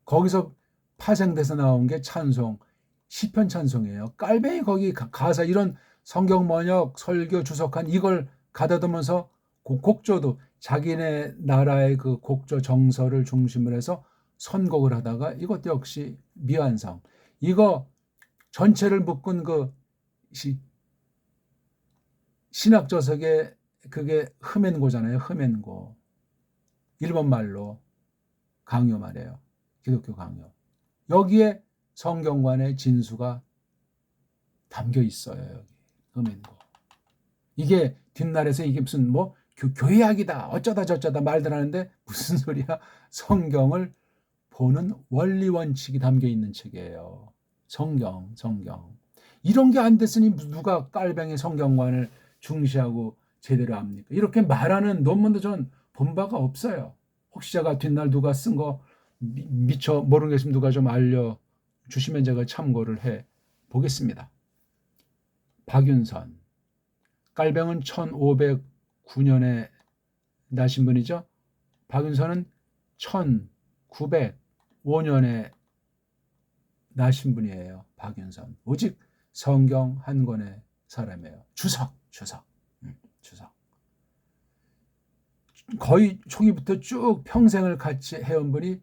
Speaker 1: 거기서 파생돼서 나온 게 찬송 시편 찬송이에요. 깔뱅이 거기 가사 이런 성경 번역 설교 주석한 이걸 가다듬으면서 곡조도 자기네 나라의 그 곡조 정서를 중심으로 해서 선곡을 하다가 이것도 역시 미완성. 이거 전체를 묶은 그 신학 저석에 그게 흐멘고잖아요. 흐멘고. 일본 말로 강요 말이에요. 기독교 강요. 여기에 성경관의 진수가 담겨 있어요. 여기 흐멘고. 이게 뒷날에서 이게 무슨 뭐 교회학이다 어쩌다 저쩌다 말들 하는데 무슨 소리야. 성경을 보는 원리 원칙이 담겨 있는 책이에요. 성경. 이런 게 안 됐으니 누가 깔뱅이 성경관을 중시하고 제대로 합니까? 이렇게 말하는 논문도 전 본 바가 없어요. 혹시 제가 뒷날 누가 쓴 거 미처 모르는 게 있으면 누가 좀 알려주시면 제가 참고를 해 보겠습니다. 박윤선. 깔뱅은 1509년에 나신 분이죠. 박윤선은 1905년에 나신 분이에요. 박윤선. 오직 성경 한 권의 사람이에요. 주석. 거의 초기부터 쭉 평생을 같이 해온 분이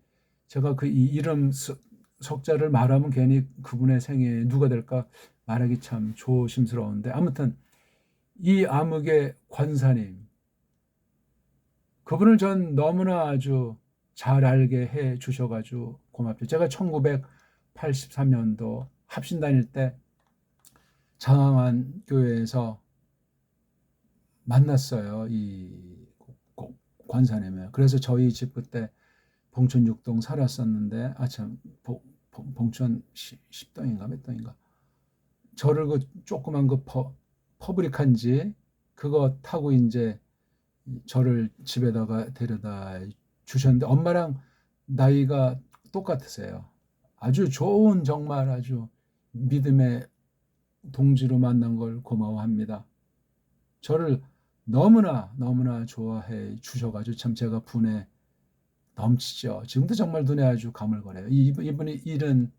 Speaker 1: 제가 그 이름 석자를 말하면 괜히 그분의 생애 누가 될까 말하기 참 조심스러운데 아무튼 이 암흑의 권사님 그분을 전 너무나 아주 잘 알게 해 주셔가지고 고맙죠. 제가 1983년도 합신 다닐 때 장항한 교회에서 만났어요. 이 권사님을. 그래서 저희 집 그때 봉천 6동 살았었는데 참 봉천 10동인가 몇 동인가 저를 그 조그만 그 퍼브릭한지 그거 타고 이제 저를 집에다가 데려다 주셨는데 엄마랑 나이가 똑같으세요. 아주 좋은 정말 아주 믿음의 동지로 만난 걸 고마워합니다. 저를 너무나 좋아해 주셔가지고 참 제가 분에 넘치죠. 지금도 정말 눈에 아주 가물거려요. 이분이 77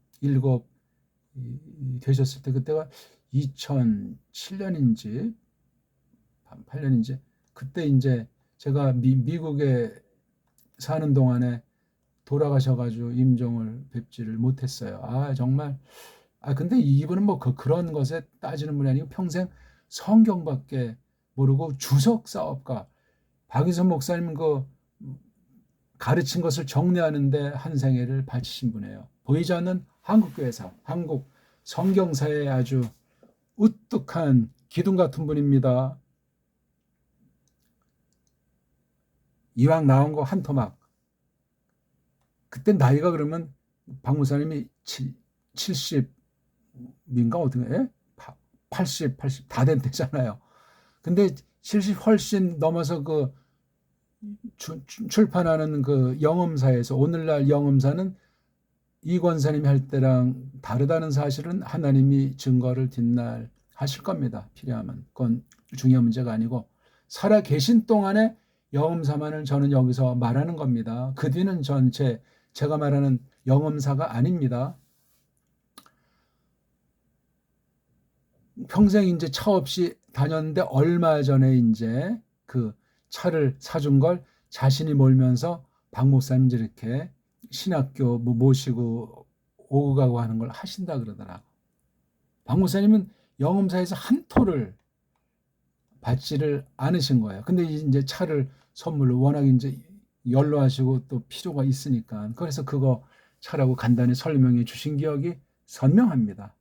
Speaker 1: 되셨을 때 그때가 2007년인지 8년인지 그때 이제 제가 미국에 사는 동안에 돌아가셔가지고 임종을 뵙지를 못했어요. 정말 근데 이분은 뭐 그런 것에 따지는 분이 아니고 평생 성경밖에 모르고 주석 사업가 박윤선 목사님 그 가르친 것을 정리하는데 한 생애를 바치신 분이에요. 보이지 않는 한국교회사, 한국 성경사의 아주 우뚝한 기둥 같은 분입니다. 이왕 나온 거 한 토막. 그때 나이가 그러면 박 목사님이 70인가 어떻게 80 다 된 때잖아요. 근데 70 훨씬 넘어서 그 출판하는 그 영음사에서 오늘날 영음사는 이 권사님이 할 때랑 다르다는 사실은 하나님이 증거를 뒷날 하실 겁니다. 필요하면. 그건 중요한 문제가 아니고 살아 계신 동안에 영음사만을 저는 여기서 말하는 겁니다. 그 뒤는 전체 제가 말하는 영엄사가 아닙니다. 평생 이제 차 없이 다녔는데 얼마 전에 이제 그 차를 사준 걸 자신이 몰면서 박 목사님 이렇게 신학교 뭐 모시고 오고 가고 하는 걸 하신다 그러더라고. 박 목사님은 영음사에서 한 토를 받지를 않으신 거예요. 근데 이제 차를 선물로 워낙 이제 연로하시고 또 필요가 있으니까 그래서 그거 차라고 간단히 설명해 주신 기억이 선명합니다.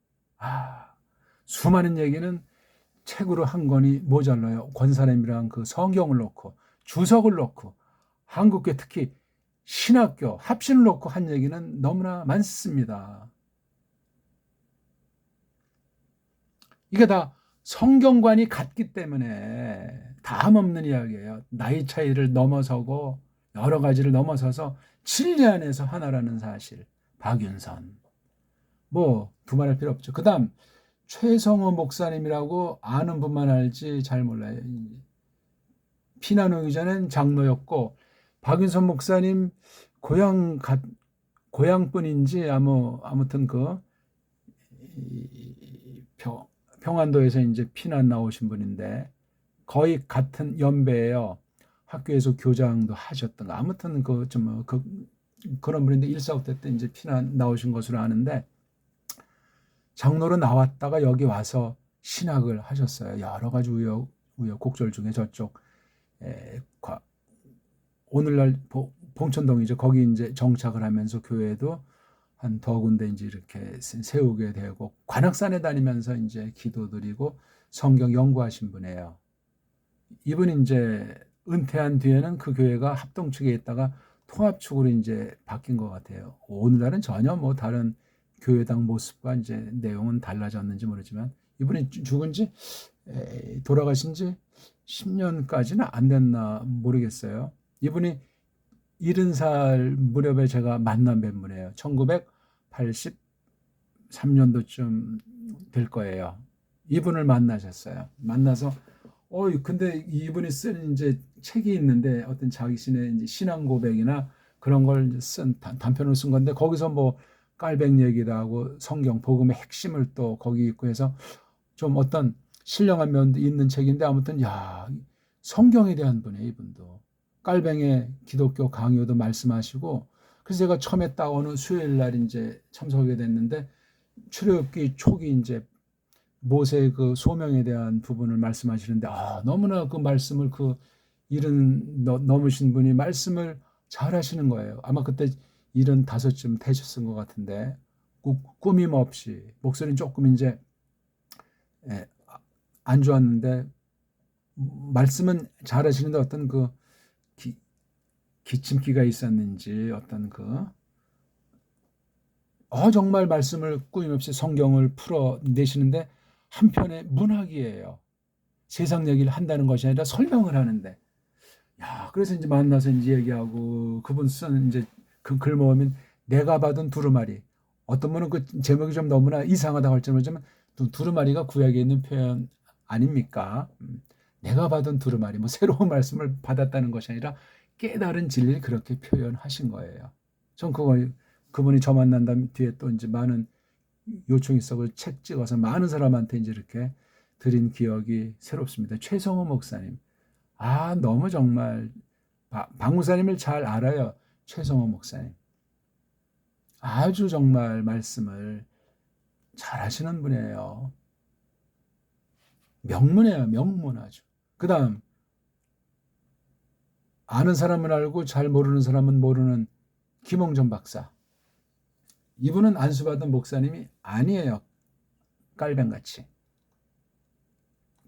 Speaker 1: 수많은 얘기는 책으로 한 권이 모자라요. 권사님이랑 그 성경을 놓고 주석을 놓고 한국교 특히 신학교 합신을 놓고 한 얘기는 너무나 많습니다. 이게 다 성경관이 같기 때문에 다음 없는 이야기예요. 나이 차이를 넘어서고 여러 가지를 넘어서서 진리 안에서 하나라는 사실. 박윤선. 뭐 두말할 필요 없죠. 그 다음 최성호 목사님이라고 아는 분만 알지 잘 몰라요. 피난 오기 전엔 장로였고 박윤선 목사님 고향분인지 아무튼 그 평안도에서 이제 피난 나오신 분인데 거의 같은 연배예요. 학교에서 교장도 하셨던 거. 아무튼 그런 분인데 1.4.5 때 이제 피난 나오신 것으로 아는데 장로로 나왔다가 여기 와서 신학을 하셨어요. 여러 가지 우여곡절 중에 저쪽 오늘날 봉천동이죠. 거기 이제 정착을 하면서 교회도 한 더 군데 이제 이렇게 세우게 되고 관악산에 다니면서 이제 기도드리고 성경 연구하신 분이에요. 이분이 이제 은퇴한 뒤에는 그 교회가 합동측에 있다가 통합측으로 이제 바뀐 것 같아요. 오늘날은 전혀 뭐 다른 교회당 모습과 이제 내용은 달라졌는지 모르지만 이분이 죽은 지 돌아가신 지 10년까지는 안 됐나 모르겠어요. 이분이 70살 무렵에 제가 만난 뵌분이에요. 1983년도쯤 될 거예요. 이분을 만나셨어요. 만나서 근데 이분이 쓴 이제 책이 있는데 어떤 자신의 이제 신앙 고백이나 그런 걸 쓴 단편을 쓴 건데 거기서 뭐 깔뱅 얘기도 하고 성경 복음의 핵심을 또 거기 있고 해서 좀 어떤 신령한 면도 있는 책인데 아무튼 성경에 대한 분이에요. 이분도 깔뱅의 기독교 강요도 말씀하시고 그래서 제가 처음에 딱 어느 수요일 날 이제 참석하게 됐는데 출애굽기 초기 이제 모세의 그 소명에 대한 부분을 말씀하시는데 너무나 그 말씀을 그 일은 넘으신 분이 말씀을 잘 하시는 거예요. 아마 그때 75쯤 되셨은 것 같은데 꾸밈 없이 목소리는 조금 이제 안 좋았는데 말씀은 잘 하시는데 어떤 그 기침기가 있었는지 어떤 정말 말씀을 꾸밈없이 성경을 풀어내시는데 한편의 문학이에요. 세상 얘기를 한다는 것이 아니라 설명을 하는데 그래서 이제 만나서 이제 얘기하고 그분 쓴 이제 그 글모음인 내가 받은 두루마리 어떤 분은 그 제목이 좀 너무나 이상하다고 할지 모르지만 두루마리가 구약에 있는 표현 아닙니까? 내가 받은 두루마리 뭐 새로운 말씀을 받았다는 것이 아니라 깨달은 진리를 그렇게 표현하신 거예요. 전 그분이 저 만난 다음 뒤에 또 이제 많은 요청이 있어 책 찍어서 많은 사람한테 이제 이렇게 드린 기억이 새롭습니다. 최성호 목사님. 너무 정말 박 목사님을 잘 알아요. 최성호 목사님. 아주 정말 말씀을 잘 하시는 분이에요. 명문이에요. 명문 아주. 그 다음 아는 사람은 알고 잘 모르는 사람은 모르는 김홍전 박사. 이분은 안수받은 목사님이 아니에요. 깔뱅같이.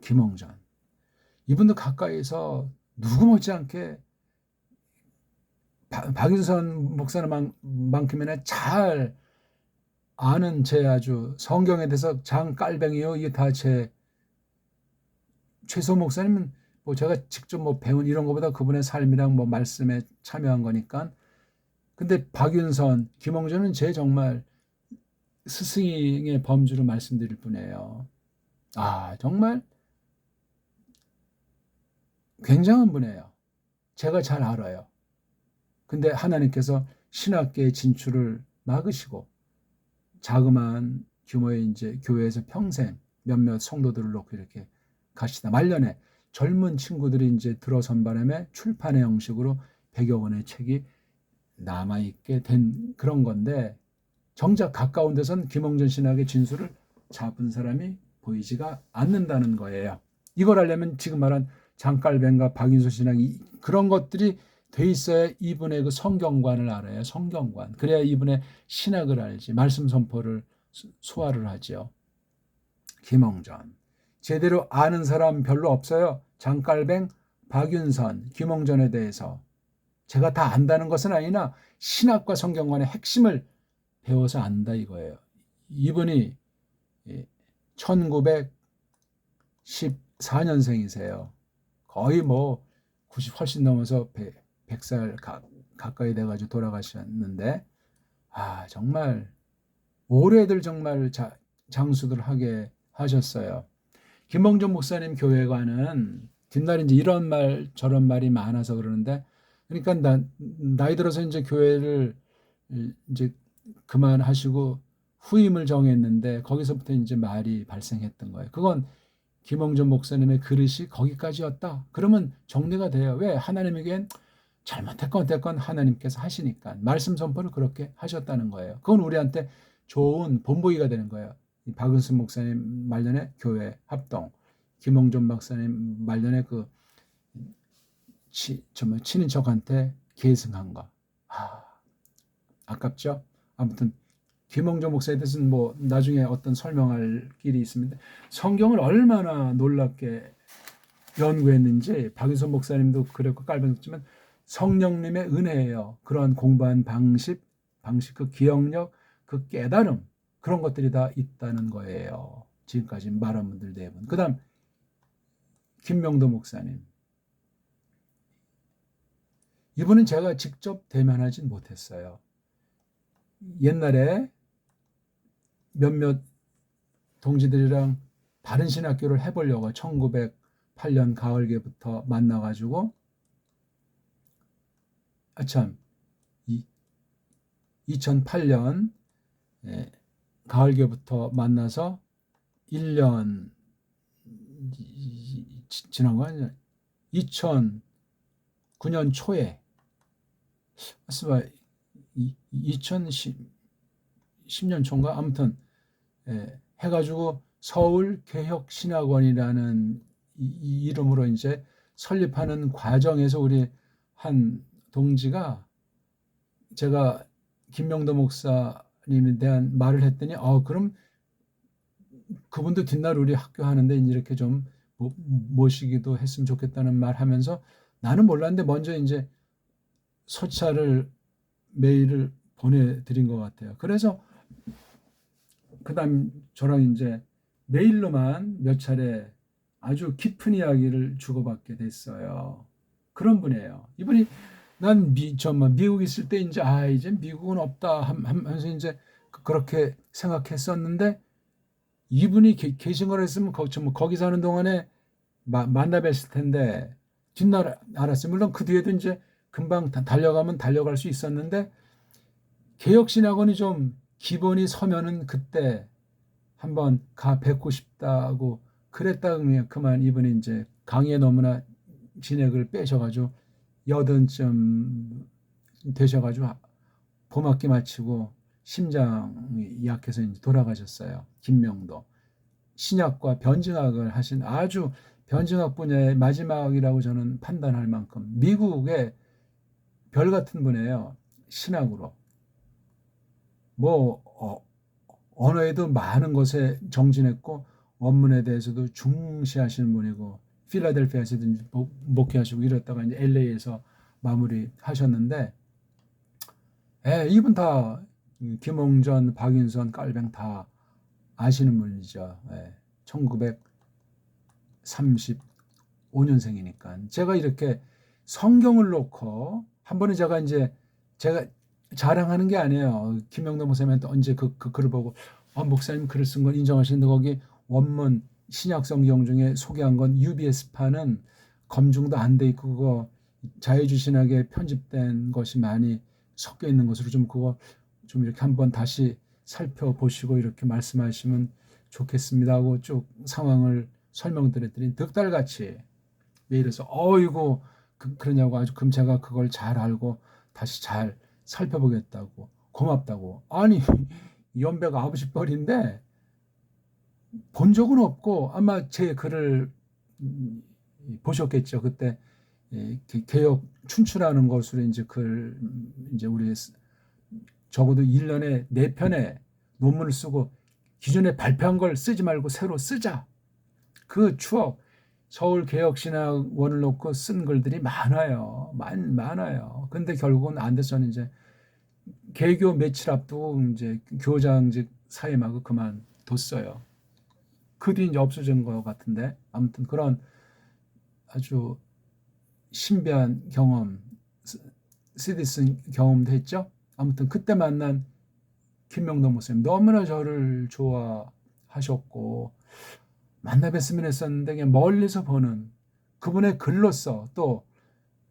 Speaker 1: 김홍전. 이분도 가까이서 누구 못지않게 박윤선 목사님만큼이나 잘 아는 제 아주 성경에 대해서 장깔뱅이요. 이게 다 제 최소 목사님은 뭐 제가 직접 뭐 배운 이런 것보다 그분의 삶이랑 뭐 말씀에 참여한 거니까. 근데 박윤선, 김홍전은 제 정말 스승의 범주로 말씀드릴 분이에요. 정말 굉장한 분이에요. 제가 잘 알아요. 근데 하나님께서 신학계의 진출을 막으시고 자그마한 규모의 이제 교회에서 평생 몇몇 성도들을 놓고 이렇게 가시다 말년에 젊은 친구들이 이제 들어선 바람에 출판의 형식으로 100여 권의 책이 남아있게 된 그런 건데, 정작 가까운 데선 김홍전 신학의 진수를 잡은 사람이 보이지가 않는다는 거예요. 이걸 하려면 지금 말한 장깔뱅과 박인수 신학이 그런 것들이 돼 있어야 이분의 그 성경관을 알아요. 성경관. 그래야 이분의 신학을 알지. 말씀 선포를 소화를 하죠. 김홍전. 제대로 아는 사람 별로 없어요. 장깔뱅, 박윤선, 김홍전에 대해서. 제가 다 안다는 것은 아니나 신학과 성경관의 핵심을 배워서 안다 이거예요. 이분이 1914년생이세요. 거의 뭐 90 훨씬 넘어서 100살 가까이 돼가지고 돌아가셨는데, 정말 오래들 정말 장수들 하게 하셨어요. 김홍전 목사님 교회관은 뒷날에 이제 이런 말 저런 말이 많아서 그러는데, 그러니까 나이 들어서 이제 교회를 이제 그만하시고 후임을 정했는데 거기서부터 이제 말이 발생했던 거예요. 그건 김홍전 목사님의 그릇이 거기까지였다. 그러면 정리가 돼요. 왜? 하나님에겐 잘못했건 어땠건 하나님께서 하시니까 말씀 선포를 그렇게 하셨다는 거예요. 그건 우리한테 좋은 본보기가 되는 거예요. 박은순 목사님 말년에 교회 합동, 김홍전 박사님 말년에 그 친인척한테 계승한 거. 아깝죠? 아무튼 김홍전 목사에 대해서는 뭐 나중에 어떤 설명할 길이 있습니다. 성경을 얼마나 놀랍게 연구했는지 박윤선 목사님도 그랬고 깔병했지만 성령님의 은혜예요. 그러한 공부한 방식, 그 기억력, 그 깨달음, 그런 것들이 다 있다는 거예요. 지금까지 말한 분들 대부분. 그 다음 김명도 목사님. 이분은 제가 직접 대면하진 못했어요. 옛날에 몇몇 동지들이랑 바른 신학교를 해보려고 1908년 가을개부터 만나가지고 2008년 가을개부터 만나서 1년 지난 거 아니야? 2009년 초에 2010년 초인가? 아무튼 해가지고 서울개혁신학원이라는 이름으로 이제 설립하는 과정에서 우리 한 동지가 제가 김명도 목사님에 대한 말을 했더니 그럼 그분도 뒷날 우리 학교 하는데 이렇게 좀 모시기도 했으면 좋겠다는 말 하면서 나는 몰랐는데 먼저 이제 소차를 메일을 보내드린 것 같아요. 그래서 그다음 저랑 이제 메일로만 몇 차례 아주 깊은 이야기를 주고받게 됐어요. 그런 분이에요. 이분이 난 미국 있을 때 이제 미국은 없다 하면서 이제 그렇게 생각했었는데 이분이 계신 걸 했으면 거기 사는 동안에 만나 뵀을 텐데 뒷날 알았어요. 물론 그 뒤에도 이제 금방 달려가면 달려갈 수 있었는데 개혁신학원이 좀 기본이 서면은 그때 한번 가 뵙고 싶다고 그랬다 그만 이분이 이제 강의에 너무나 진액을 빼셔가지고 80쯤 되셔가지고 봄학기 마치고 심장이 약해서 이제 돌아가셨어요. 김명도. 신약과 변증학을 하신 아주 변증학 분야의 마지막이라고 저는 판단할 만큼 미국의 별 같은 분이에요. 신학으로. 언어에도 많은 것에 정진했고 원문에 대해서도 중시하시는 분이고 필라델피아에서도 목회하시고 이랬다가 이제 LA에서 마무리하셨는데 이분 다 김홍전, 박윤선, 깔뱅 다 아시는 분이죠. 1935년생이니까 제가 이렇게 성경을 놓고 한 번은 제가 자랑하는 게 아니에요. 김명도 목사님한테 언제 그 글을 보고 목사님 글을 쓴 건 인정하시는데 거기 원문 신약 성경 중에 소개한 건 UBS판은 검증도 안 돼 있고 그거 자유주신하게 편집된 것이 많이 섞여 있는 것으로 좀 그거 좀 이렇게 한번 다시 살펴보시고 이렇게 말씀하시면 좋겠습니다 하고 쭉 상황을 설명드렸더니 득달같이 왜 이래서 어이구 그러냐고 아주 금차가 그걸 잘 알고 다시 잘 살펴보겠다고 고맙다고. 아니 연배가 아버지 뻘인데 본 적은 없고 아마 제 글을 보셨겠죠. 그때 개혁 춘추라는 것으로 이제 글 이제 우리 적어도 1년에 4편의 논문을 쓰고 기존에 발표한 걸 쓰지 말고 새로 쓰자. 그 추억 서울개혁신학원을 놓고 쓴 글들이 많아요. 많아요. 근데 결국은 안 돼서 저는 이제 개교 며칠 앞두고 이제 교장직 사임하고 그만뒀어요. 그 뒤 이제 없어진 것 같은데 아무튼 그런 아주 신비한 경험, 시디슨 경험도 했죠. 아무튼 그때 만난 김명도 목사님 너무나 저를 좋아하셨고 만나 뵀으면 했었는데 그냥 멀리서 보는 그분의 글로써 또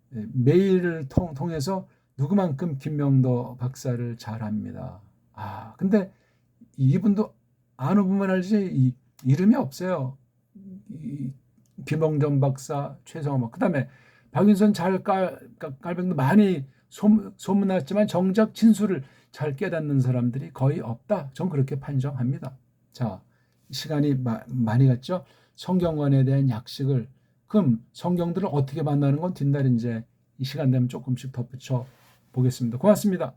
Speaker 1: 메일을 통해서 누구만큼 김명도 박사를 잘 압니다. 근데 이분도 아는 분만 알지 이름이 없어요. 김홍전 박사, 최성호 박사, 그다음에 박윤선 깔병도 많이 소문났지만 정작 진술을 잘 깨닫는 사람들이 거의 없다. 전 그렇게 판정합니다. 자, 시간이 많이 갔죠. 성경관에 대한 약식을 그럼 성경들을 어떻게 만나는 건 뒷날 이제 이 시간 되면 조금씩 덧붙여 보겠습니다. 고맙습니다.